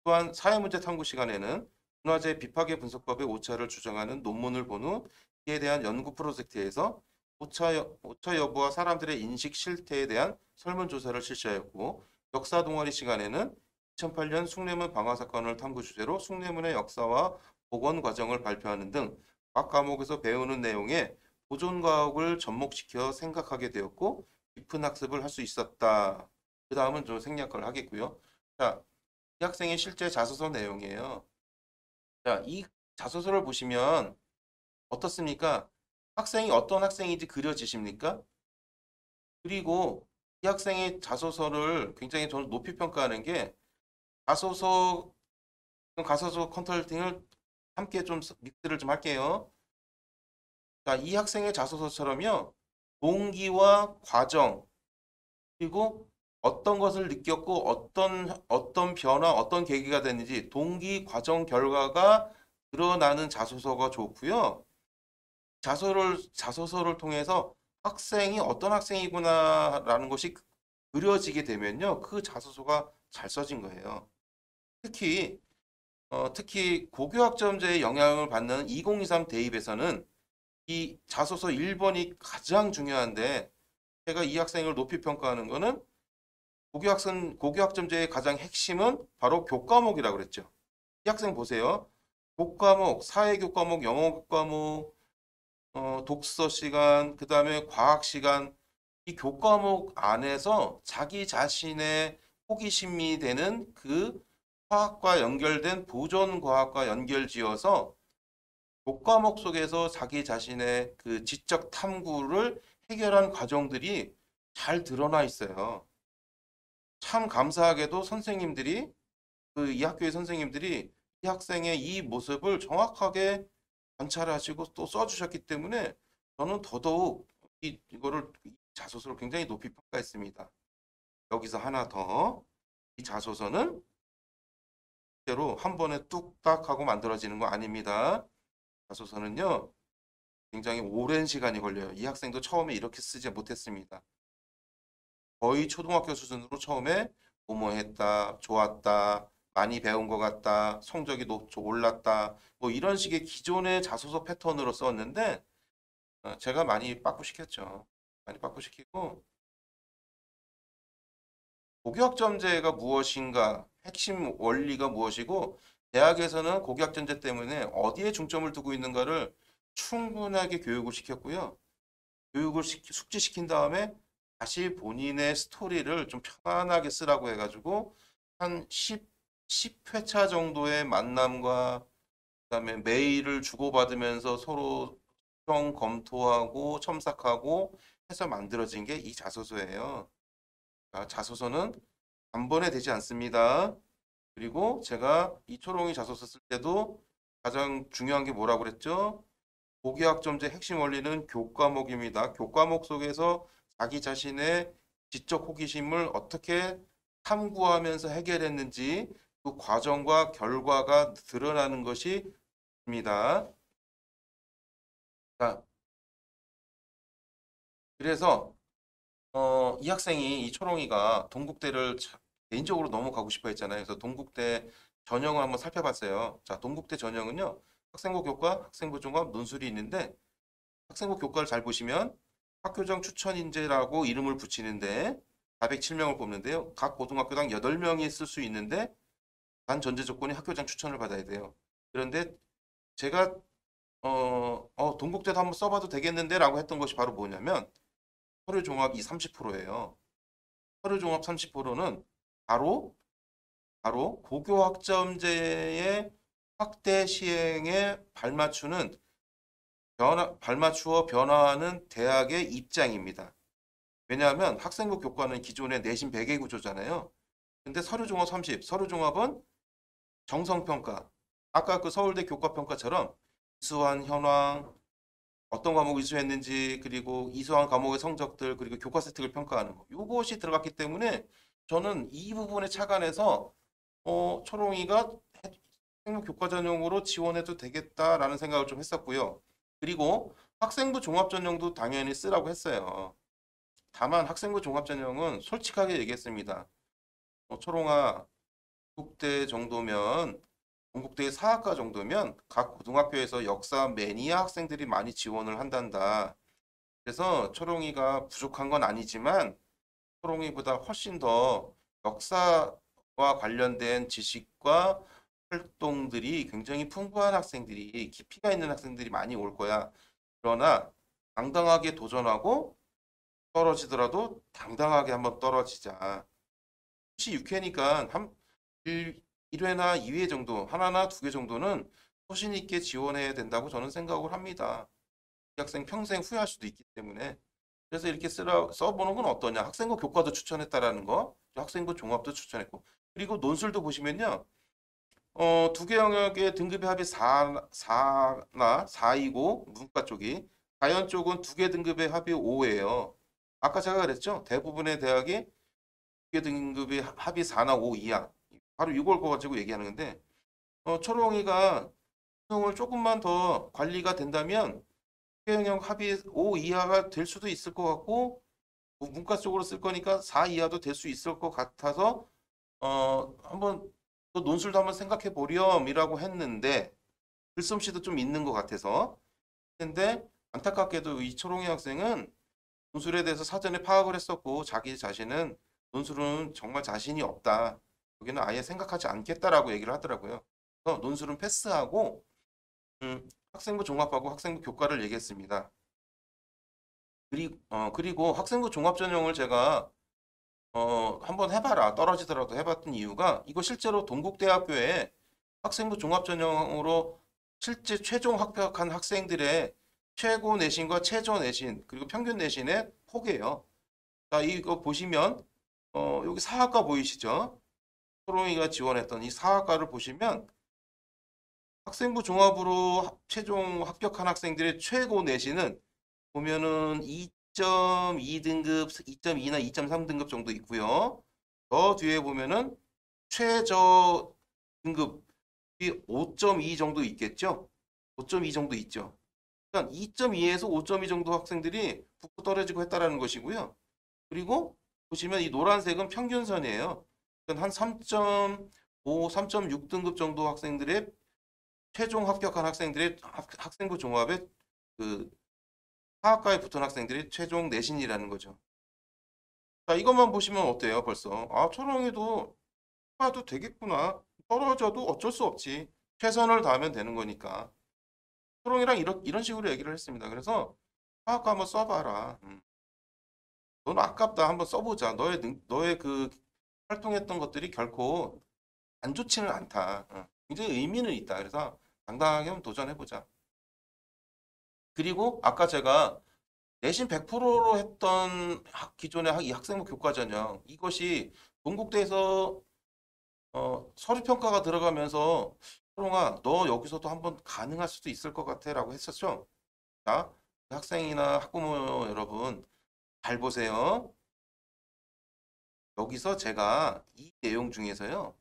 또한 사회문제 탐구 시간에는 문화재 비파괴 분석법의 오차를 주장하는 논문을 본 후 이에 대한 연구 프로젝트에서 오차 여부와 사람들의 인식 실태에 대한 설문조사를 실시하였고 역사 동아리 시간에는 2008년 숭례문 방화 사건을 탐구 주제로 숭례문의 역사와 복원 과정을 발표하는 등 각 과목에서 배우는 내용에 보존 과학을 접목시켜 생각하게 되었고 깊은 학습을 할 수 있었다. 그 다음은 좀 생략을 하겠고요. 자, 이 학생의 실제 자소서 내용이에요. 자, 이 자소서를 보시면 어떻습니까? 학생이 어떤 학생인지 그려지십니까? 그리고 이 학생의 자소서를 굉장히 저는 높이 평가하는 게 가소서 컨설팅을 함께 좀 믹스를 좀 할게요. 자, 이 학생의 자소서처럼요. 동기와 과정, 그리고 어떤 것을 느꼈고 어떤 변화, 어떤 계기가 됐는지 동기, 과정, 결과가 드러나는 자소서가 좋고요. 자소서를 통해서 학생이 어떤 학생이구나라는 것이 그려지게 되면요. 그 자소서가 잘 써진 거예요. 특히 고교학점제의 영향을 받는 2023 대입에서는 이 자소서 1번이 가장 중요한데 제가 이 학생을 높이 평가하는 거는 고교학점제의 가장 핵심은 바로 교과목이라고 그랬죠. 이 학생 보세요. 교과목, 사회 교과목, 영어 교과목, 독서 시간, 그 다음에 과학 시간, 이 교과목 안에서 자기 자신의 호기심이 되는 그 화학과 연결된 보존 과학과 연결지어서 교과목 속에서 자기 자신의 그 지적 탐구를 해결한 과정들이 잘 드러나 있어요. 참 감사하게도 선생님들이 이 학교의 선생님들이 이 학생의 이 모습을 정확하게 관찰하시고 또 써주셨기 때문에 저는 더더욱 이 자소서를 굉장히 높이 평가했습니다. 여기서 하나 더, 이 자소서는 실제로 한 번에 뚝딱 하고 만들어지는 거 아닙니다. 자소서는요 굉장히 오랜 시간이 걸려요. 이 학생도 처음에 이렇게 쓰지 못했습니다. 거의 초등학교 수준으로 처음에 뭐뭐 했다, 좋았다, 많이 배운 것 같다, 성적이 올랐다, 뭐 이런 식의 기존의 자소서 패턴으로 썼는데 제가 많이 빠꾸시켰죠. 많이 빠꾸시키고 고교학점제가 무엇인가, 핵심 원리가 무엇이고 대학에서는 고교학점제 때문에 어디에 중점을 두고 있는가를 충분하게 교육을 시켰고요. 숙지시킨 다음에 다시 본인의 스토리를 좀 편안하게 쓰라고 해가지고 한 10회차 정도의 만남과 그다음에 메일을 주고받으면서 서로 수정 검토하고 첨삭하고 해서 만들어진 게 이 자소서예요. 자소서는 단번에 되지 않습니다. 그리고 제가 이 초롱이 자소서 쓸 때도 가장 중요한 게 뭐라고 그랬죠? 고교학점제 핵심 원리는 교과목입니다. 교과목 속에서 자기 자신의 지적 호기심을 어떻게 탐구하면서 해결했는지 그 과정과 결과가 드러나는 것이 입니다. 자, 그래서 이 학생이 이 초롱이가 동국대를 개인적으로 너무 가고 싶어 했잖아요. 그래서 동국대 전형을 한번 살펴봤어요. 자, 동국대 전형은요. 학생부 교과, 학생부 종합, 논술이 있는데 학생부 교과를 잘 보시면 학교장 추천 인재라고 이름을 붙이는데 407명을 뽑는데요. 각 고등학교당 8명이 쓸 수 있는데 단 전제 조건이 학교장 추천을 받아야 돼요. 그런데 제가 동국대도 한번 써봐도 되겠는데 라고 했던 것이 바로 뭐냐면 서류종합이 30%예요. 서류종합 30%는 바로 고교학점제의 확대 시행에 발맞추어 변화하는 대학의 입장입니다. 왜냐하면 학생부 교과는 기존의 내신 100의 구조잖아요. 근데 서류종합 30, 서류종합은 정성평가. 아까 그 서울대 교과평가처럼 이수한 현황, 어떤 과목 이수했는지, 그리고 이수한 과목의 성적들, 그리고 교과 세특을 평가하는 거. 이것이 들어갔기 때문에 저는 이 부분에 착안해서 초롱이가 학생부 교과 전형으로 지원해도 되겠다라는 생각을 좀 했었고요. 그리고 학생부 종합 전형도 당연히 쓰라고 했어요. 다만 학생부 종합 전형은 솔직하게 얘기했습니다. 초롱아, 국대 정도면 동국대 사학과 정도면 각 고등학교에서 역사 매니아 학생들이 많이 지원을 한단다. 그래서 초롱이가 부족한 건 아니지만 초롱이보다 훨씬 더 역사와 관련된 지식과 활동들이 굉장히 풍부한 학생들이 깊이가 있는 학생들이 많이 올 거야. 그러나 당당하게 도전하고 떨어지더라도 당당하게 한번 떨어지자. 혹시 6회니까 한 1회나 2회 정도, 하나나 2개 정도는 소신 있게 지원해야 된다고 저는 생각을 합니다. 이 학생 평생 후회할 수도 있기 때문에. 그래서 이렇게 써보는 건 어떠냐. 학생부 교과도 추천했다라는 거, 학생부 종합도 추천했고. 그리고 논술도 보시면요. 2개 영역의 등급의 합이 4나 4이고 문과 쪽이 자연 쪽은 두 개 등급의 합이 5예요. 아까 제가 그랬죠? 대부분의 대학이 두 개 등급의 합이 4나 5 이하. 바로 이걸 거 가지고 얘기하는 건데 초롱이가 수능을 조금만 더 관리가 된다면 수행형 합이 5 이하가 될 수도 있을 것 같고 문과 쪽으로 쓸 거니까 4 이하도 될 수 있을 것 같아서 한번 또 논술도 한번 생각해 보렴이라고 했는데 글솜씨도 좀 있는 것 같아서 근데 안타깝게도 이 초롱이 학생은 논술에 대해서 사전에 파악을 했었고 자기 자신은 논술은 정말 자신이 없다. 여기는 아예 생각하지 않겠다라고 얘기를 하더라고요. 그래서 논술은 패스하고 학생부 종합하고 학생부 교과를 얘기했습니다. 그리고 학생부 종합 전형을 제가 한번 해봐라. 떨어지더라도 해봤던 이유가 이거 실제로 동국대학교에 학생부 종합 전형으로 실제 최종 합격한 학생들의 최고 내신과 최저 내신 그리고 평균 내신의 폭이에요. 자, 이거 보시면 여기 사학과 보이시죠? 초롱이가 지원했던 이 사학과를 보시면 학생부 종합으로 최종 합격한 학생들의 최고 내신은 보면은 2.2등급, 2.2나 2.3등급 정도 있고요. 더 뒤에 보면은 최저 등급이 5.2 정도 있겠죠? 5.2 정도 있죠. 그러니까 2.2에서 5.2 정도 학생들이 붙고 떨어지고 했다라는 것이고요. 그리고 보시면 이 노란색은 평균선이에요. 그러니까 한 3.5, 3.6등급 정도 학생들의 최종 합격한 학생들의 학생부 종합의 그 하학과에 붙은 학생들이 최종 내신이라는 거죠. 자, 이것만 보시면 어때요, 벌써? 아, 초롱이도 봐도 되겠구나. 떨어져도 어쩔 수 없지. 최선을 다하면 되는 거니까. 초롱이랑 이런 식으로 얘기를 했습니다. 그래서 하학과 한번 써봐라. 너는 아깝다. 한번 써보자. 너의 그 활동했던 것들이 결코 안 좋지는 않다. 굉장히 의미는 있다. 그래서 당당하게 한번 도전해보자. 그리고 아까 제가 내신 100%로 했던 기존의 이 학생부 교과 전형 이것이 동국대에서 서류 평가가 들어가면서 초롱아 너 여기서도 한번 가능할 수도 있을 것 같아 라고 했었죠. 자, 학생이나 학부모 여러분 잘 보세요. 여기서 제가 이 내용 중에서요.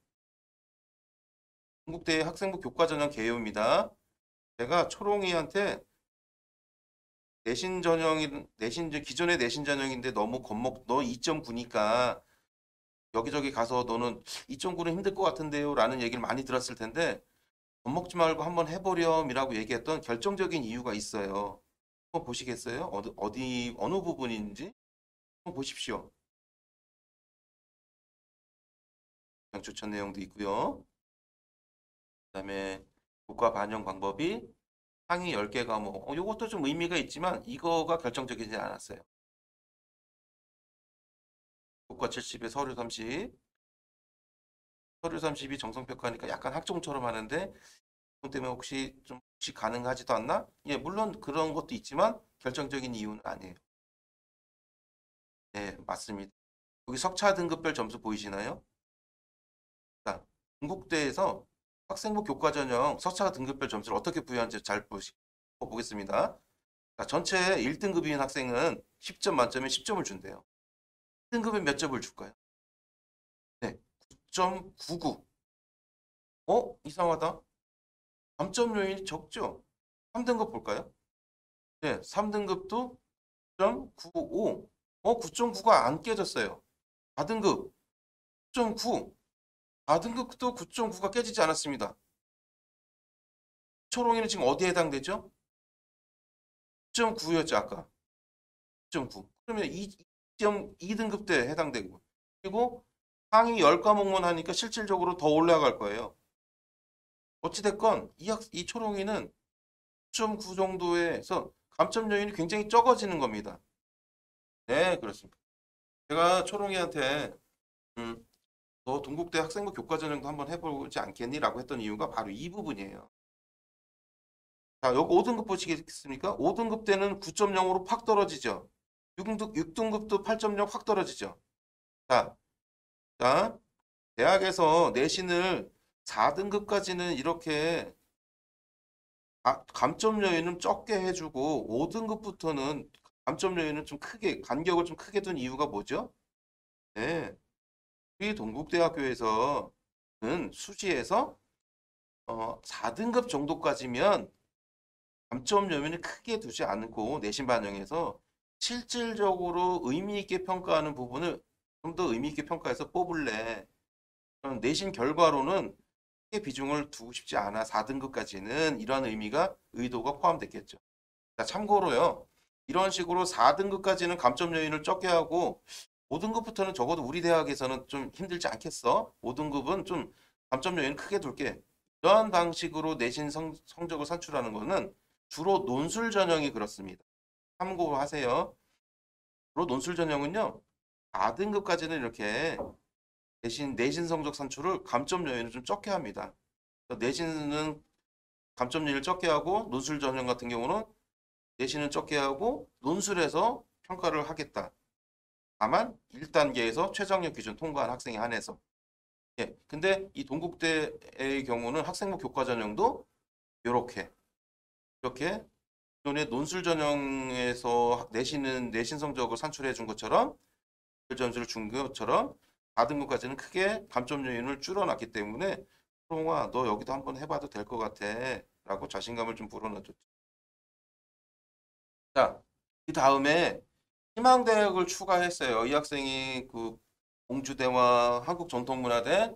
동국대 학생부 교과 전형 개요입니다. 제가 초롱이한테 기존의 내신 전형인데 너무 너 2.9니까 여기저기 가서 너는 2.9는 힘들 것 같은데요 라는 얘기를 많이 들었을 텐데 겁먹지 말고 한번 해보렴이라고 얘기했던 결정적인 이유가 있어요. 한번 보시겠어요? 어느 부분인지 한번 보십시오. 그냥 추천 내용도 있고요. 그다음에 교과 반영 방법이 상위 10개 과목. 이것도 좀 의미가 있지만 이거가 결정적이지 않았어요. 교과 70에 서류 30. 서류 30이 정성평가니까 약간 학종처럼 하는데 그것 때문에 혹시 가능하지도 않나? 예, 물론 그런 것도 있지만 결정적인 이유는 아니에요. 네, 맞습니다. 여기 석차 등급별 점수 보이시나요? 자, 중국대에서 학생부 교과 전형 석차 등급별 점수를 어떻게 부여하는지 잘 보겠습니다. 자, 전체 1등급인 학생은 10점 만점에 10점을 준대요. 1등급에 몇 점을 줄까요? 네, 9.99. 이상하다. 감점 요인이 적죠? 3등급 볼까요? 네, 3등급도 9.95. 9.9가 안 깨졌어요. 4등급 9.9. 4등급도 9.9가 깨지지 않았습니다. 초롱이는 지금 어디에 해당되죠? 9.9였죠, 아까. 9.9. 그러면 2.2등급 때 해당되고. 그리고 상위 10과목만 하니까 실질적으로 더 올라갈 거예요. 어찌됐건 이 초롱이는 9.9 정도에서 감점 요인이 굉장히 적어지는 겁니다. 네, 그렇습니다. 제가 초롱이한테 너 동국대 학생부 교과 전형도 한번 해보지 않겠니? 라고 했던 이유가 바로 이 부분이에요. 자, 여기 5등급 보시겠습니까? 5등급 때는 9.0으로 팍 떨어지죠. 6등급도 8.0 확 떨어지죠. 자, 대학에서 내신을 4등급까지는 이렇게 감점 요인은 적게 해주고 5등급부터는 감점 요인은 좀 크게 간격을 좀 크게 둔 이유가 뭐죠? 네, 우리 동국대학교에서는 수시에서 4등급 정도까지면 감점 요인을 크게 두지 않고 내신 반영해서 실질적으로 의미 있게 평가하는 부분을 좀 더 의미 있게 평가해서 뽑을래. 그럼 내신 결과로는 크게 비중을 두고 싶지 않아. 4등급까지는 이런 의도가 포함됐겠죠. 자, 참고로요. 이런 식으로 4등급까지는 감점 요인을 적게 하고 5등급부터는 적어도 우리 대학에서는 좀 힘들지 않겠어? 5등급은 좀 감점 요인 크게 둘게. 이런 방식으로 내신 성적을 산출하는 거는 주로 논술 전형이 그렇습니다. 참고하세요. 주로 논술 전형은요. 4등급까지는 이렇게 내신 성적 산출을 감점 요인을 좀 적게 합니다. 내신은 감점 요인을 적게 하고 논술 전형 같은 경우는 내신은 적게 하고 논술에서 평가를 하겠다. 다만 1단계에서 최저학력 기준 통과한 학생에 한해서. 예. 근데 이 동국대의 경우는 학생부 교과 전형도 이렇게 기존의 논술 전형에서 내신 성적을 산출해 준 것처럼 점수를 준 것처럼 4등급까지는 크게 감점 요인을 줄여놨기 때문에 초롱아 너 여기도 한번 해봐도 될 것 같아 라고 자신감을 좀 불어넣었죠. 자, 그 다음에 희망대학을 추가했어요. 이 학생이 그 공주대와 한국전통문화대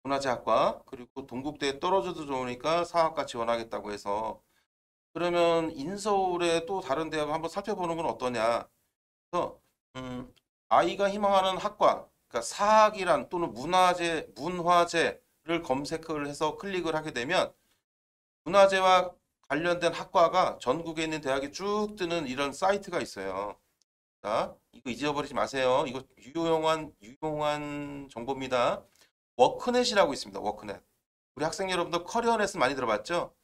문화재학과 그리고 동국대에 떨어져도 좋으니까 사학과 지원하겠다고 해서 그러면 인서울에 또 다른 대학을 한번 살펴보는 건 어떠냐. 그래서 아이가 희망하는 학과, 그러니까 사학이란 또는 문화재를 검색을 해서 클릭을 하게 되면 문화재와 관련된 학과가 전국에 있는 대학이 쭉 뜨는 이런 사이트가 있어요. 자, 이거 잊어버리지 마세요. 이거 유용한 정보입니다. 워크넷이라고 있습니다. 워크넷. 우리 학생 여러분들 커리어넷은 많이 들어봤죠?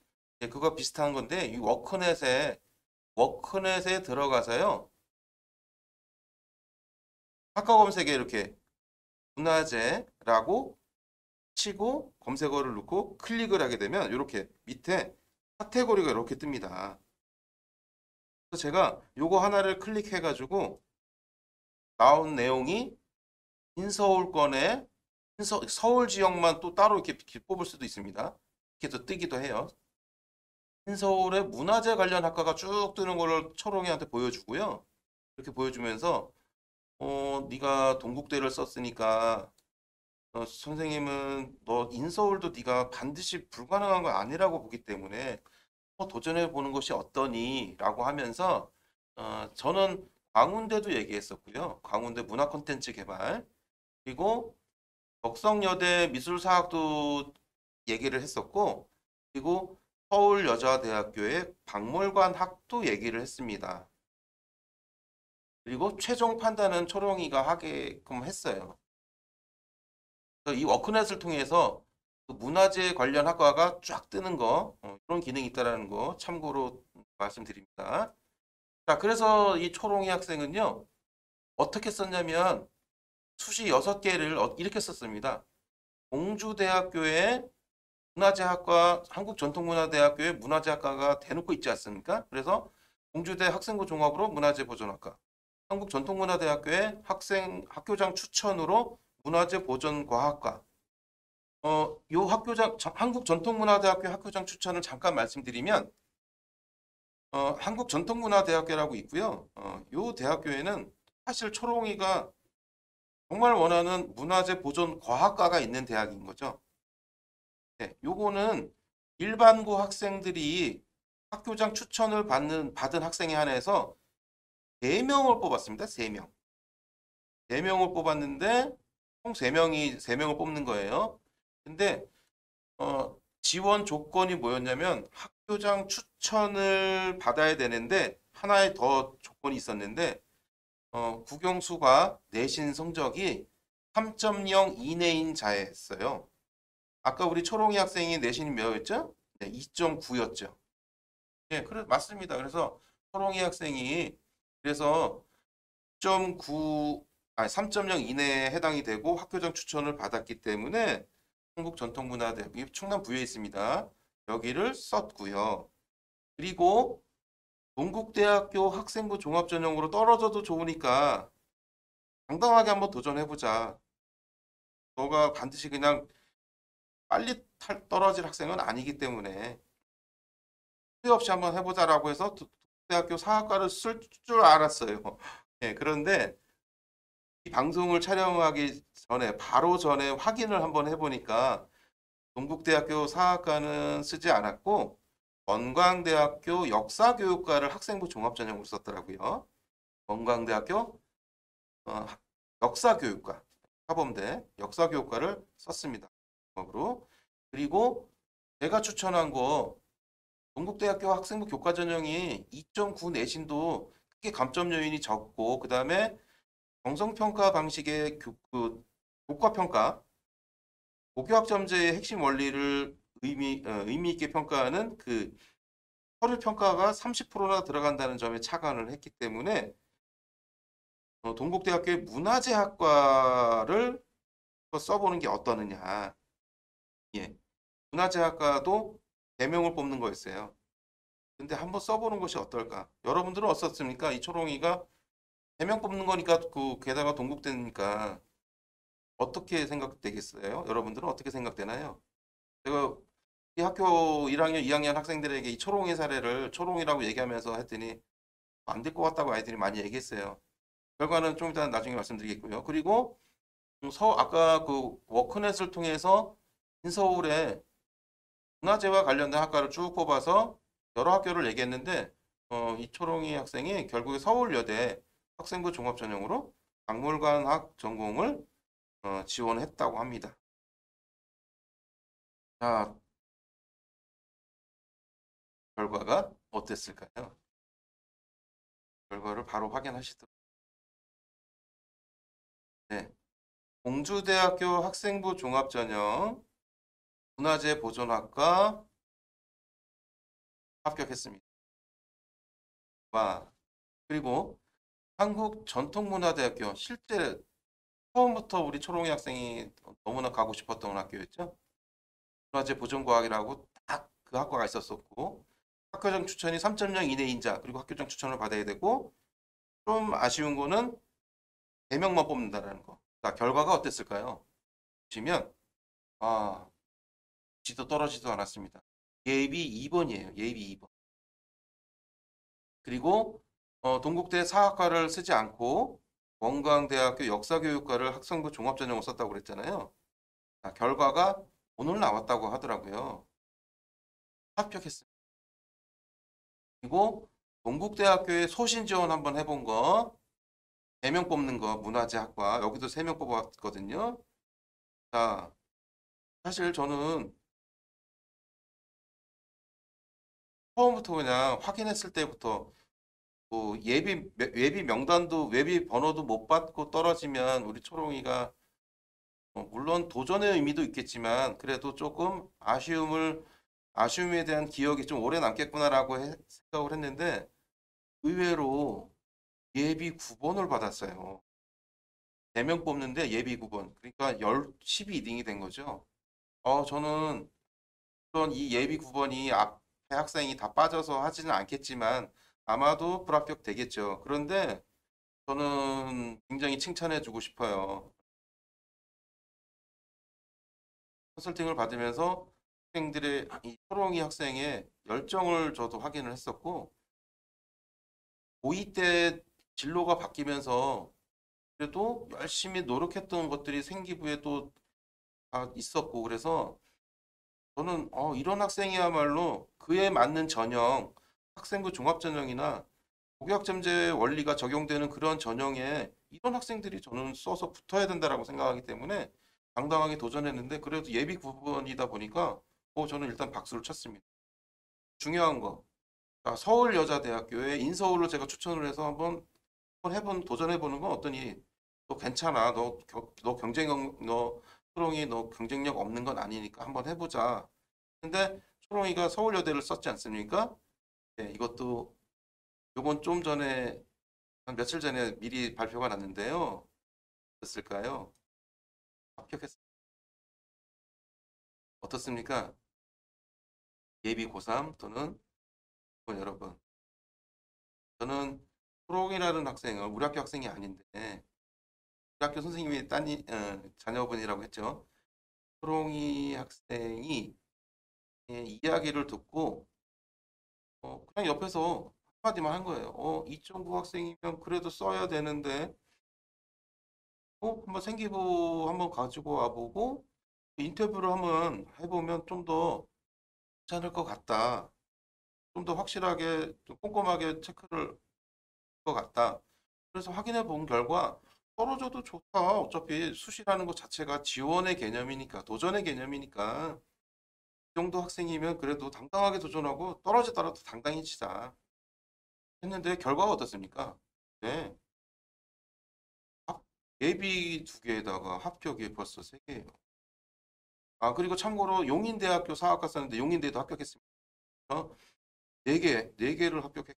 예, 그거 비슷한 건데 이 워크넷에 들어가서요. 학과 검색에 이렇게 문화재라고 치고 검색어를 넣고 클릭을 하게 되면 이렇게 밑에 카테고리가 이렇게 뜹니다. 그래서 제가 요거 하나를 클릭해 가지고 나온 내용이 인서울권에 서울 지역만 또 따로 이렇게 뽑을 수도 있습니다. 이렇게 또 뜨기도 해요. 인서울의 문화재 관련 학과가 쭉 뜨는 거를 초롱이한테 보여주고요. 이렇게 보여주면서 네가 동국대를 썼으니까 선생님은 너 인서울도 네가 반드시 불가능한 건 아니라고 보기 때문에 도전해 보는 것이 어떠니? 라고 하면서 저는 광운대도 얘기했었고요. 광운대 문화 콘텐츠 개발 그리고 덕성여대 미술사학도 얘기를 했었고 그리고 서울여자대학교의 박물관 학도 얘기를 했습니다. 그리고 최종 판단은 초롱이가 하게끔 했어요. 이 워크넷을 통해서 그 문화재 관련 학과가 쫙 뜨는 거 이런 기능이 있다는 거 참고로 말씀드립니다. 자, 그래서 이 초롱이 학생은요 어떻게 썼냐면 수시 6개를 이렇게 썼습니다. 공주대학교의 문화재학과 한국전통문화대학교의 문화재학과가 대놓고 있지 않습니까? 그래서 공주대 학생부 종합으로 문화재보존학과 한국전통문화대학교의 학교장 추천으로 문화재보존과학과 요 한국전통문화대학교 학교장 추천을 잠깐 말씀드리면 한국전통문화대학교라고 있고요. 요 대학교에는 사실 초롱이가 정말 원하는 문화재보존과학과가 있는 대학인 거죠. 네, 요거는 일반고 학생들이 학교장 추천을 받은 학생에 한해서 3명을 뽑았습니다. 3명. 4명을 뽑았는데 총 3명을 뽑는 거예요. 근데 지원 조건이 뭐였냐면 학교장 추천을 받아야 되는데 하나의 더 조건이 있었는데 국영수가 내신 성적이 3.0 이내인 자였어요. 아까 우리 초롱이 학생이 내신이 몇였죠? 네, 2.9였죠. 예, 그래 맞습니다. 그래서 초롱이 학생이 그래서 3.0 이내에 해당이 되고 학교장 추천을 받았기 때문에 한국전통문화대학이 충남 부여에 있습니다. 여기를 썼고요. 그리고 동국대학교 학생부 종합전형으로 떨어져도 좋으니까 당당하게 한번 도전해보자. 너가 반드시 그냥 빨리 떨어질 학생은 아니기 때문에 후회 없이 한번 해보자라고 해서 대학교 사학과를 쓸 줄 알았어요. 예, 그런데 이 방송을 촬영하기 전에 바로 전에 확인을 한번 해보니까 동국대학교 사학과는 쓰지 않았고 원광대학교 역사교육과를 학생부 종합전형으로 썼더라고요. 원광대학교 어, 역사교육과 사범대 역사교육과를 썼습니다. 그리고 제가 추천한 거 동국대학교 학생부 교과전형이 2.9 내신도 크게 감점 요인이 적고 그 다음에 정성평가 방식의 교과평가 고교학점제의 핵심 원리를 의미 있게 평가하는 그 서류 평가가 30%나 들어간다는 점에 착안을 했기 때문에 동국대학교의 문화재학과를 써보는 게 어떠느냐. 예. 문화재학과도 대명을 뽑는 거였어요. 근데 한번 써보는 것이 어떨까? 여러분들은 어떻습니까? 이 초롱이가 대명 뽑는 거니까 게다가 동국대니까 어떻게 생각되겠어요? 여러분들은 어떻게 생각되나요? 제가 이 학교 1학년, 2학년 학생들에게 이 초롱이 사례를 초롱이라고 얘기하면서 했더니 안 될 것 같다고 아이들이 많이 얘기했어요. 결과는 좀 이따 나중에 말씀드리겠고요. 그리고 아까 그 워크넷을 통해서 인서울에 문화재와 관련된 학과를 쭉 뽑아서 여러 학교를 얘기했는데 이 초롱이 학생이 결국에 서울여대 학생부 종합전형으로 박물관학 전공을 지원했다고 합니다. 자, 결과가 어땠을까요? 결과를 바로 확인하시도록. 네. 공주대학교 학생부 종합전형 문화재 보존학과 합격했습니다. 와. 그리고 한국전통문화대학교 실제 처음부터 우리 초롱이 학생이 너무나 가고 싶었던 학교였죠. 문화재 보존과학이라고 딱 그 학과가 있었었고 학교장 추천이 3.0 이내 인자 그리고 학교장 추천을 받아야 되고 좀 아쉬운 거는 대명만 뽑는다라는 거. 자, 결과가 어땠을까요? 보시면 지도 떨어지도 않았습니다. 예비 2번이에요. 예비 2번. 그리고 동국대 사학과를 쓰지 않고 원광대학교 역사교육과를 학생부 종합전형을 썼다고 그랬잖아요. 자, 결과가 오늘 나왔다고 하더라고요. 합격했습니다. 그리고 동국대학교에 소신 지원 한번 해본 거 3명 뽑는 거 문화재학과 여기도 3명 뽑았거든요. 자, 사실 저는 처음부터 그냥 확인했을 때부터 뭐 예비 명단도 예비 번호도 못 받고 떨어지면 우리 초롱이가 물론 도전의 의미도 있겠지만 그래도 조금 아쉬움에 대한 기억이 좀 오래 남겠구나라고 생각을 했는데 의외로 예비 9번을 받았어요. 4명 뽑는데 예비 9번. 그러니까 12등이 된 거죠. 저는 물론 이 예비 9번이 앞에 학생이 다 빠져서 하지는 않겠지만 아마도 불합격 되겠죠. 그런데 저는 굉장히 칭찬해 주고 싶어요. 컨설팅을 받으면서 학생들의 이 초롱이 학생의 열정을 저도 확인을 했었고 고2 때 진로가 바뀌면서 그래도 열심히 노력했던 것들이 생기부에 또 다 있었고 그래서 저는 이런 학생이야말로 그에 맞는 전형 학생부 종합전형이나 고교학점제 원리가 적용되는 그런 전형에 이런 학생들이 저는 써서 붙어야 된다라고 생각하기 때문에 당당하게 도전했는데 그래도 예비 9번이다 보니까 저는 일단 박수를 쳤습니다. 중요한 거 서울여자대학교에 인서울로 제가 추천을 해서 한번 도전해보는 건 어떠니? 너 괜찮아. 너 경쟁력 너 초롱이 너 경쟁력 없는 건 아니니까 한번 해보자. 근데 초롱이가 서울여대를 썼지 않습니까? 네, 요건 좀 전에 한 며칠 전에 미리 발표가 났는데요. 어땠을까요? 합격했습니다. 어떻습니까? 예비 고3 또는 여러분, 저는 초롱이라는 학생은 우리 학교 학생이 아닌데 우리 학교 선생님이 자녀분이라고 했죠. 초롱이 학생이 이야기를 듣고 그냥 옆에서 한마디만 한 거예요. 2.9 학생이면 그래도 써야 되는데 한번 생기부 한번 가지고 와보고 인터뷰를 한번 해보면 좀 더 괜찮을 것 같다. 좀 더 확실하게 좀 꼼꼼하게 체크를 할 것 같다. 그래서 확인해 본 결과 떨어져도 좋다. 어차피 수시라는 것 자체가 지원의 개념이니까, 도전의 개념이니까 이 정도 학생이면 그래도 당당하게 도전하고 떨어지더라도 당당히 치자 했는데 결과가 어떻습니까? 네. 예비 2개에다가 합격이 벌써 3개예요. 그리고 참고로 용인대학교 사학과 썼는데 용인대도 합격했습니다. 4개를 합격했.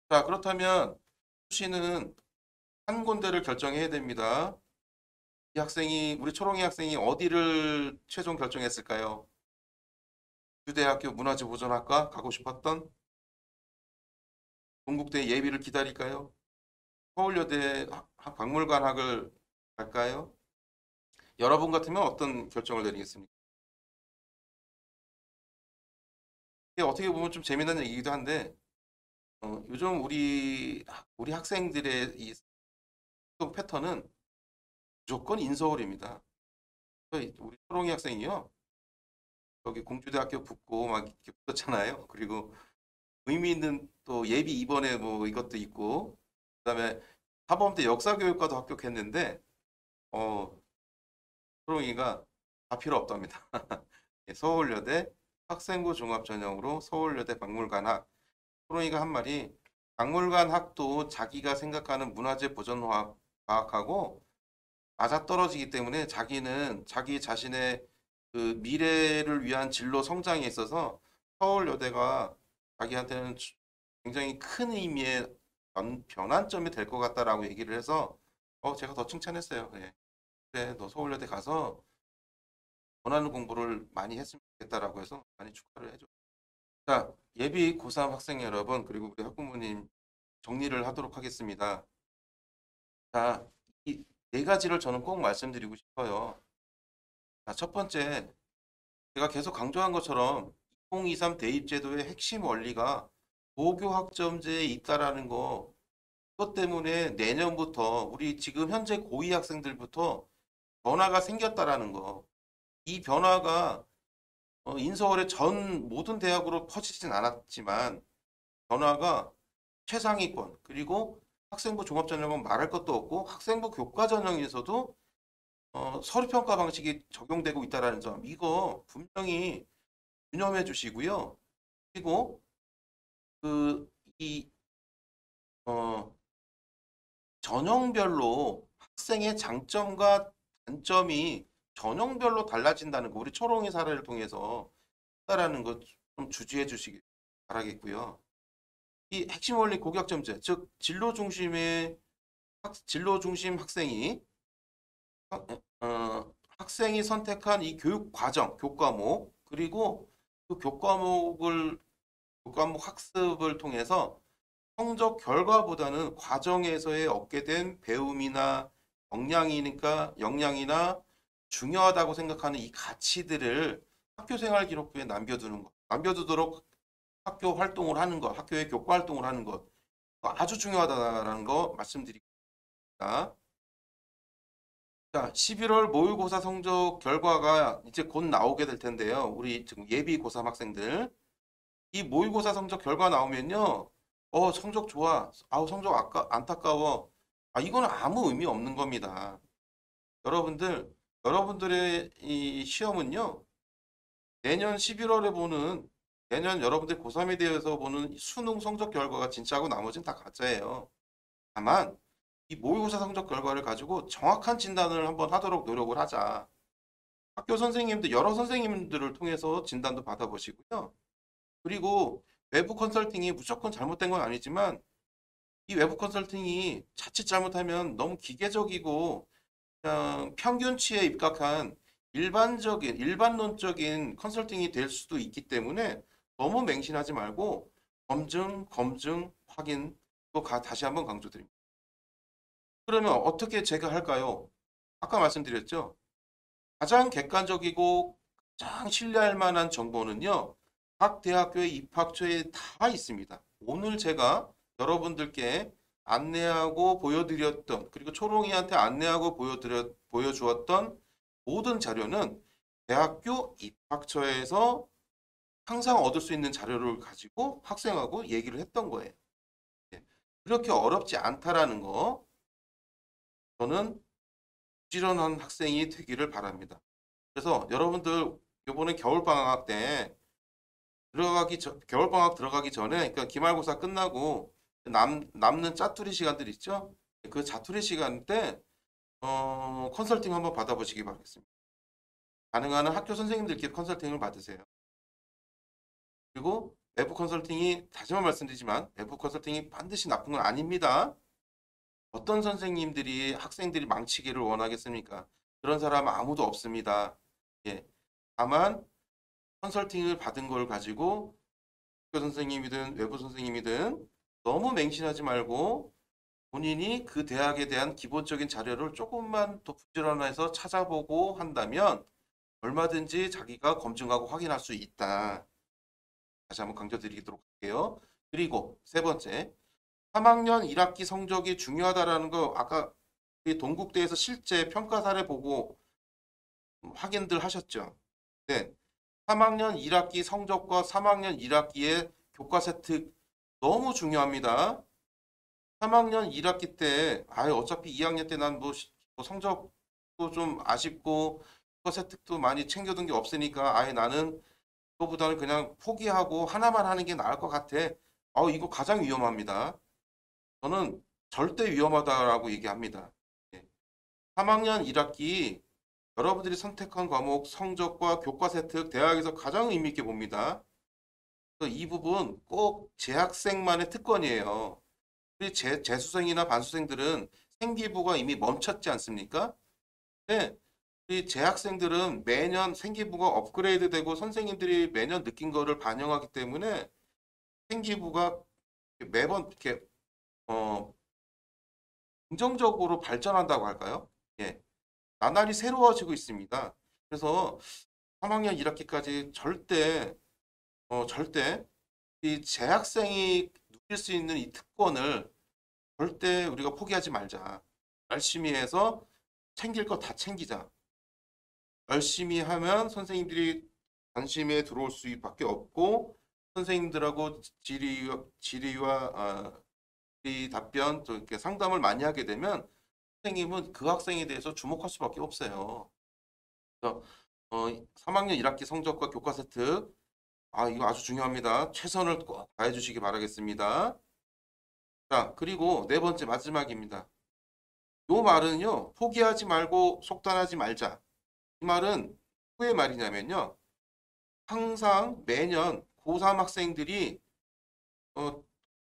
자, 그렇다면 수시는 한 군데를 결정해야 됩니다. 우리 초롱이 학생이 어디를 최종 결정했을까요? 주대학교 문화재보존학과 가고 싶었던 동국대 예비를 기다릴까요? 서울여대 박물관학을 갈까요? 여러분 같으면 어떤 결정을 내리겠습니까? 이게 어떻게 보면 좀 재미난 얘기기도 한데 요즘 우리 학생들의 이 학종 패턴은 무조건 인서울입니다. 우리 초롱이 학생이요. 여기 공주대학교 붙고 막 이렇게 붙었잖아요. 그리고 의미 있는 또 예비 이번에 뭐 이것도 있고 그다음에 사범대 역사교육과도 합격했는데 초롱이가 다 필요 없답니다. 서울여대 학생부 종합 전형으로 서울여대 박물관학. 초롱이가 한 말이 박물관학도 자기가 생각하는 문화재 보존과학하고 맞아떨어지기 때문에 자기는 자기 자신의 그 미래를 위한 진로 성장에 있어서 서울여대가 자기한테는 굉장히 큰 의미의 변환점이 될 것 같다라고 얘기를 해서 제가 더 칭찬했어요. 예. 그래, 너 서울여대 가서 원하는 공부를 많이 했으면 좋겠다라고 해서 많이 축하를 해줘. 자, 예비 고3 학생 여러분 그리고 우리 학부모님 정리를 하도록 하겠습니다. 자, 이 4가지를 저는 꼭 말씀드리고 싶어요. 자, 첫 번째, 제가 계속 강조한 것처럼 2023 대입제도의 핵심 원리가 고교학점제에 있다라는 거, 그것 때문에 내년부터 우리 지금 현재 고2 학생들부터 변화가 생겼다라는 거, 이 변화가 인서울의 전 모든 대학으로 퍼지진 않았지만 변화가 최상위권 그리고 학생부 종합전형은 말할 것도 없고 학생부 교과전형에서도 서류평가 방식이 적용되고 있다는 점 이거 분명히 유념해 주시고요. 그리고 이 전형별로 학생의 장점과 단점이 전형별로 달라진다는 거 우리 초롱이 사례를 통해서 있다라는 거 좀 주지해 주시기 바라겠고요. 이 핵심 원리 고교학점제 즉 진로 중심 학생이 학생이 선택한 이 교육 과정, 교과목, 그리고 그 교과목 학습을 통해서 성적 결과보다는 과정에서의 얻게 된 배움이나 역량이나 중요하다고 생각하는 이 가치들을 학교 생활 기록부에 남겨두도록 학교 활동을 하는 것, 학교의 교과 활동을 하는 것 아주 중요하다는 거 말씀드립니다. 자, 11월 모의고사 성적 결과가 이제 곧 나오게 될 텐데요. 우리 지금 예비 고3 학생들. 이 모의고사 성적 결과 나오면요. 성적 좋아. 성적 안타까워. 이거는 아무 의미 없는 겁니다. 여러분들의 이 시험은요. 내년 11월에 보는, 내년 여러분들 고3에 대해서 보는 수능 성적 결과가 진짜고 나머지는 다 가짜예요. 다만, 이 모의고사 성적 결과를 가지고 정확한 진단을 한번 하도록 노력을 하자. 학교 선생님들, 여러 선생님들을 통해서 진단도 받아보시고요. 그리고 외부 컨설팅이 무조건 잘못된 건 아니지만 이 외부 컨설팅이 자칫 잘못하면 너무 기계적이고 그냥 평균치에 입각한 일반론적인 컨설팅이 될 수도 있기 때문에 너무 맹신하지 말고 검증, 확인 또 다시 한번 강조드립니다. 그러면 어떻게 제가 할까요? 아까 말씀드렸죠. 가장 객관적이고 가장 신뢰할 만한 정보는요. 각 대학교의 입학처에 다 있습니다. 오늘 제가 여러분들께 안내하고 보여드렸던 그리고 초롱이한테 안내하고 보여주었던 모든 자료는 대학교 입학처에서 항상 얻을 수 있는 자료를 가지고 학생하고 얘기를 했던 거예요. 예. 그렇게 어렵지 않다라는 거 저는 부지런한 학생이 되기를 바랍니다. 그래서 여러분들 이번에 겨울방학 때 겨울방학 들어가기 전에 그러니까 기말고사 끝나고 남는 짜투리 시간들 있죠? 그 자투리 시간 때 컨설팅 한번 받아보시기 바라겠습니다. 가능한 한 학교 선생님들께 컨설팅을 받으세요. 그리고 외부 컨설팅이 다시 한번 말씀드리지만 외부 컨설팅이 반드시 나쁜 건 아닙니다. 어떤 선생님들이 학생들이 망치기를 원하겠습니까? 그런 사람 아무도 없습니다. 예. 다만 컨설팅을 받은 걸 가지고 학교 선생님이든 외부 선생님이든 너무 맹신하지 말고 본인이 그 대학에 대한 기본적인 자료를 조금만 더 부지런해서 찾아보고 한다면 얼마든지 자기가 검증하고 확인할 수 있다. 다시 한번 강조드리도록 할게요. 그리고 세 번째, 3학년 1학기 성적이 중요하다라는 거 아까 동국대에서 실제 평가 사례 보고 확인들 하셨죠? 네. 3학년 1학기 성적과 3학년 1학기의 교과서 혜택 너무 중요합니다. 3학년 1학기 때 어차피 2학년 때 난 뭐 성적도 좀 아쉽고 교과서 혜택도 많이 챙겨둔 게 없으니까 나는 그거보다는 그냥 포기하고 하나만 하는 게 나을 것 같아. 이거 가장 위험합니다. 저는 절대 위험하다라고 얘기합니다. 3학년 1학기 여러분들이 선택한 과목 성적과 교과서 혜택 대학에서 가장 의미 있게 봅니다. 이 부분 꼭 재학생만의 특권이에요. 우리 재수생이나 반수생들은 생기부가 이미 멈췄지 않습니까? 네. 우리 재학생들은 매년 생기부가 업그레이드되고 선생님들이 매년 느낀 거를 반영하기 때문에 생기부가 매번 이렇게 긍정적으로 발전한다고 할까요? 예. 나날이 새로워지고 있습니다. 그래서 3학년 1학기까지 절대 이 재학생이 누릴 수 있는 이 특권을 절대 우리가 포기하지 말자. 열심히 해서 챙길 거 다 챙기자. 열심히 하면 선생님들이 관심에 들어올 수밖에 없고 선생님들하고 질의 답변 또 이렇게 상담을 많이 하게 되면 선생님은 그 학생에 대해서 주목할 수밖에 없어요. 그래서 3학년 1학기 성적과 교과서 혜택 이거 아주 중요합니다. 최선을 꼭 다해 주시기 바라겠습니다. 자, 그리고 네 번째 마지막입니다. 요 말은요. 포기하지 말고 속단하지 말자. 이 말은 누구의 말이냐면요. 항상 매년 고3 학생들이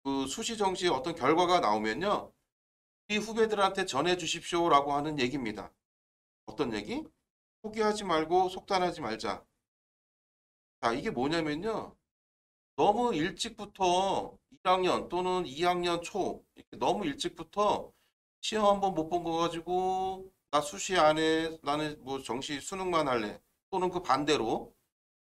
그 수시 정시에 어떤 결과가 나오면요. 이 후배들한테 전해 주십시오라고 하는 얘기입니다. 어떤 얘기? 포기하지 말고 속단하지 말자. 자, 이게 뭐냐면요. 너무 일찍부터 1학년 또는 2학년 초 이렇게 너무 일찍부터 시험 한번 못 본 거 가지고 나 수시 안 해. 나는 뭐 정시 수능만 할래. 또는 그 반대로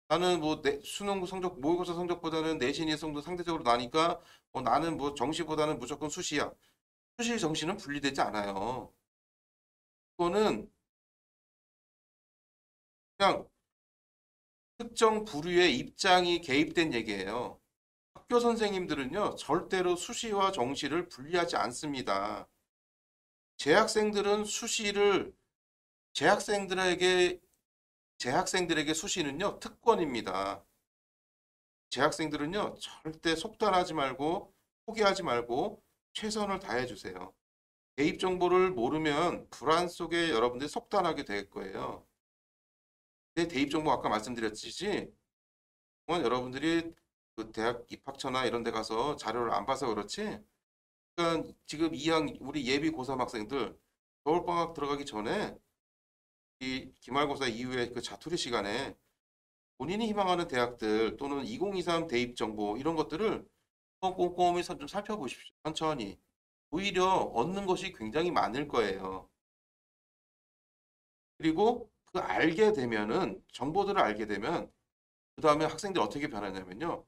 나는 뭐 수능 성적 모의고사 성적보다는 내신 이성도 상대적으로 나니까 나는 뭐 정시보다는 무조건 수시야. 수시 정시는 분리되지 않아요. 그거는 그냥 특정 부류의 입장이 개입된 얘기예요. 학교 선생님들은요, 절대로 수시와 정시를 분리하지 않습니다. 재학생들은 재학생들에게 수시는요, 특권입니다. 재학생들은요, 절대 속단하지 말고, 포기하지 말고, 최선을 다해 주세요. 대입 정보를 모르면 불안 속에 여러분들이 속단하게 될 거예요. 대입 정보 아까 말씀드렸듯이 여러분들이 그 대학 입학처나 이런 데 가서 자료를 안 봐서 그렇지. 그러니까 지금 우리 예비 고3 학생들 겨울방학 들어가기 전에 이 기말고사 이후에 그 자투리 시간에 본인이 희망하는 대학들 또는 2023 대입 정보 이런 것들을 꼼꼼히 좀 살펴보십시오. 천천히. 오히려 얻는 것이 굉장히 많을 거예요. 그리고 그 알게 되면은 정보들을 알게 되면 그 다음에 학생들이 어떻게 변하냐면요.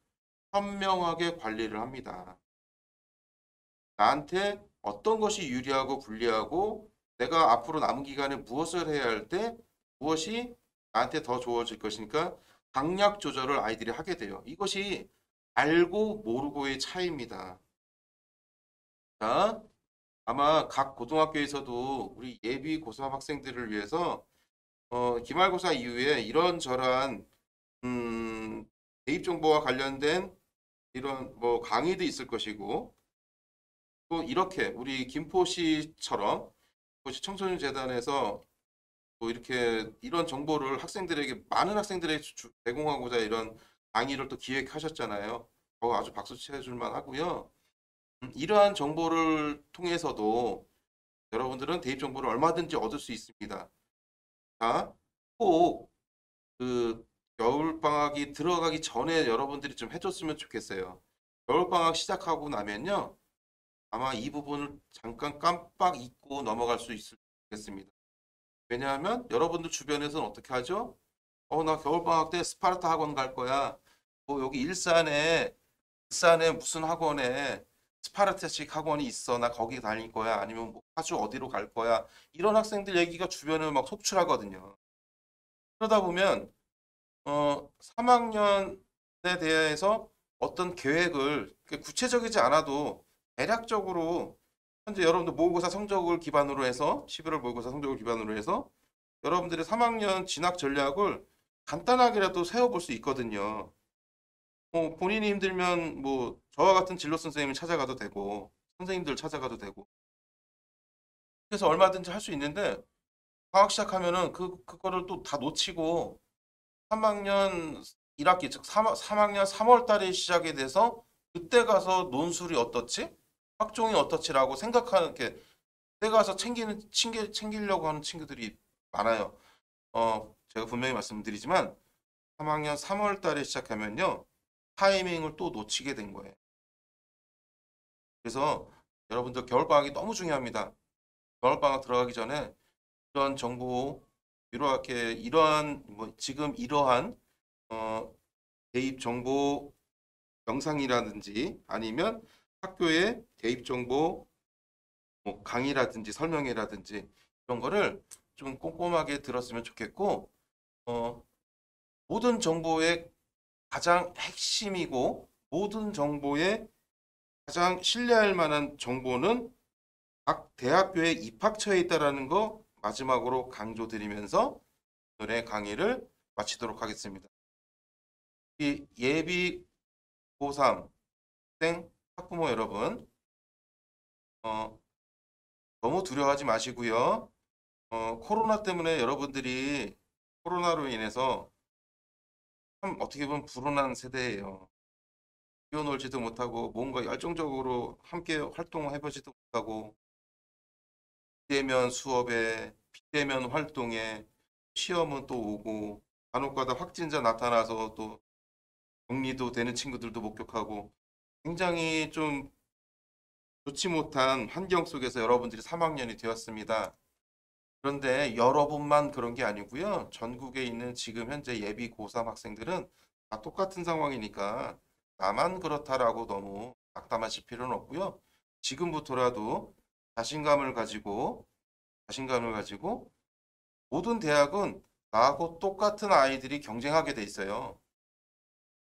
현명하게 관리를 합니다. 나한테 어떤 것이 유리하고 불리하고 내가 앞으로 남은 기간에 무엇을 해야 할 때 무엇이 나한테 더 좋아질 것이니까 강약 조절을 아이들이 하게 돼요. 이것이 알고 모르고의 차이입니다. 자, 아마 각 고등학교에서도 우리 예비 고3 학생들을 위해서 기말고사 이후에 이런저런 대입 정보와 관련된 이런 뭐 강의도 있을 것이고 또 이렇게 우리 김포시처럼 김포시 청소년 재단에서 또 이렇게 이런 정보를 학생들에게 많은 학생들에게 제공하고자 이런 강의를 또 기획하셨잖아요. 아주 박수 쳐줄 만하고요. 이러한 정보를 통해서도 여러분들은 대입 정보를 얼마든지 얻을 수 있습니다. 자, 꼭 그 겨울방학이 들어가기 전에 여러분들이 좀 해줬으면 좋겠어요. 겨울방학 시작하고 나면요. 아마 이 부분을 잠깐 깜빡 잊고 넘어갈 수 있겠습니다. 왜냐하면 여러분들 주변에서는 어떻게 하죠? 나 겨울방학 때 스파르타 학원 갈 거야. 여기 일산에 무슨 학원에 스파르타식 학원이 있어. 나 거기 다닐 거야. 아니면 뭐 파주 어디로 갈 거야. 이런 학생들 얘기가 주변에 막 속출하거든요. 그러다 보면 3학년에 대해서 어떤 계획을 구체적이지 않아도 대략적으로 현재 여러분들 모의고사 성적을 기반으로 해서 11월 모의고사 성적을 기반으로 해서 여러분들의 3학년 진학 전략을 간단하게라도 세워볼 수 있거든요. 본인이 힘들면 뭐 저와 같은 진로 선생님을 찾아가도 되고 선생님들 찾아가도 되고 그래서 얼마든지 할 수 있는데 방학 시작하면은 그거를 또 다 놓치고 3학년 1학기 즉 3학년 3월 달에 시작이 돼서 그때 가서 논술이 어떻지? 학종이 어떻지라고 생각하는 게 그때 가서 챙기려고 하는 친구들이 많아요. 제가 분명히 말씀드리지만 3학년 3월 달에 시작하면요. 타이밍을 또 놓치게 된 거예요. 그래서 여러분들 겨울방학이 너무 중요합니다. 겨울방학 들어가기 전에 이런 정보 이렇게 이러한 지금 이러한 대입 정보 영상이라든지 아니면 학교의 대입 정보 뭐 강의라든지 설명회라든지 이런 거를 좀 꼼꼼하게 들었으면 좋겠고 모든 정보의 가장 핵심이고 모든 정보의 가장 신뢰할 만한 정보는 각 대학교의 입학처에 있다라는 거 마지막으로 강조드리면서 오늘의 강의를 마치도록 하겠습니다. 이 예비 고3 학생 학부모 여러분 너무 두려워하지 마시고요. 코로나 때문에 여러분들이 코로나로 인해서 참 어떻게 보면 불운한 세대예요. 뛰어놀지도 못하고 뭔가 열정적으로 함께 활동해보지도 못하고 비대면 수업에 비대면 활동에 시험은 또 오고 간혹가다 확진자 나타나서 또 격리도 되는 친구들도 목격하고 굉장히 좀 좋지 못한 환경 속에서 여러분들이 3학년이 되었습니다. 그런데 여러분만 그런 게 아니고요. 전국에 있는 지금 현재 예비 고3 학생들은 다 똑같은 상황이니까 나만 그렇다라고 너무 낙담하실 필요는 없고요. 지금부터라도 자신감을 가지고 모든 대학은 나하고 똑같은 아이들이 경쟁하게 돼 있어요.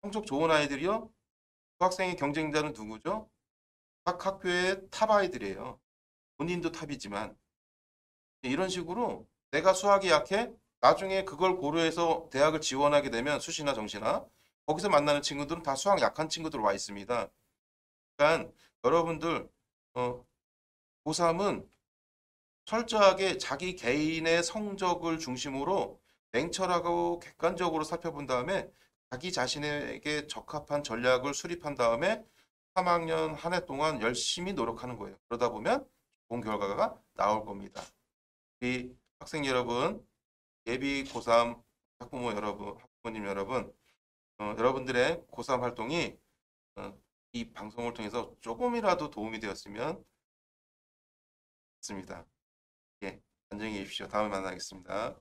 성적 좋은 아이들이요. 그 학생의 경쟁자는 누구죠? 각 학교의 탑 아이들이에요. 본인도 탑이지만 이런 식으로 내가 수학이 약해 나중에 그걸 고려해서 대학을 지원하게 되면 수시나 정시나 거기서 만나는 친구들은 다 수학 약한 친구들 와 있습니다. 그러니까 여러분들 고3은 철저하게 자기 개인의 성적을 중심으로 냉철하고 객관적으로 살펴본 다음에 자기 자신에게 적합한 전략을 수립한 다음에 3학년 한 해 동안 열심히 노력하는 거예요. 그러다 보면 좋은 결과가 나올 겁니다. 우리 학생 여러분, 예비 고3 학부모 여러분, 학부모님 여러분, 여러분들의 고3 활동이 이 방송을 통해서 조금이라도 도움이 되었으면 좋습니다. 예, 안녕히 계십시오. 다음에 만나겠습니다.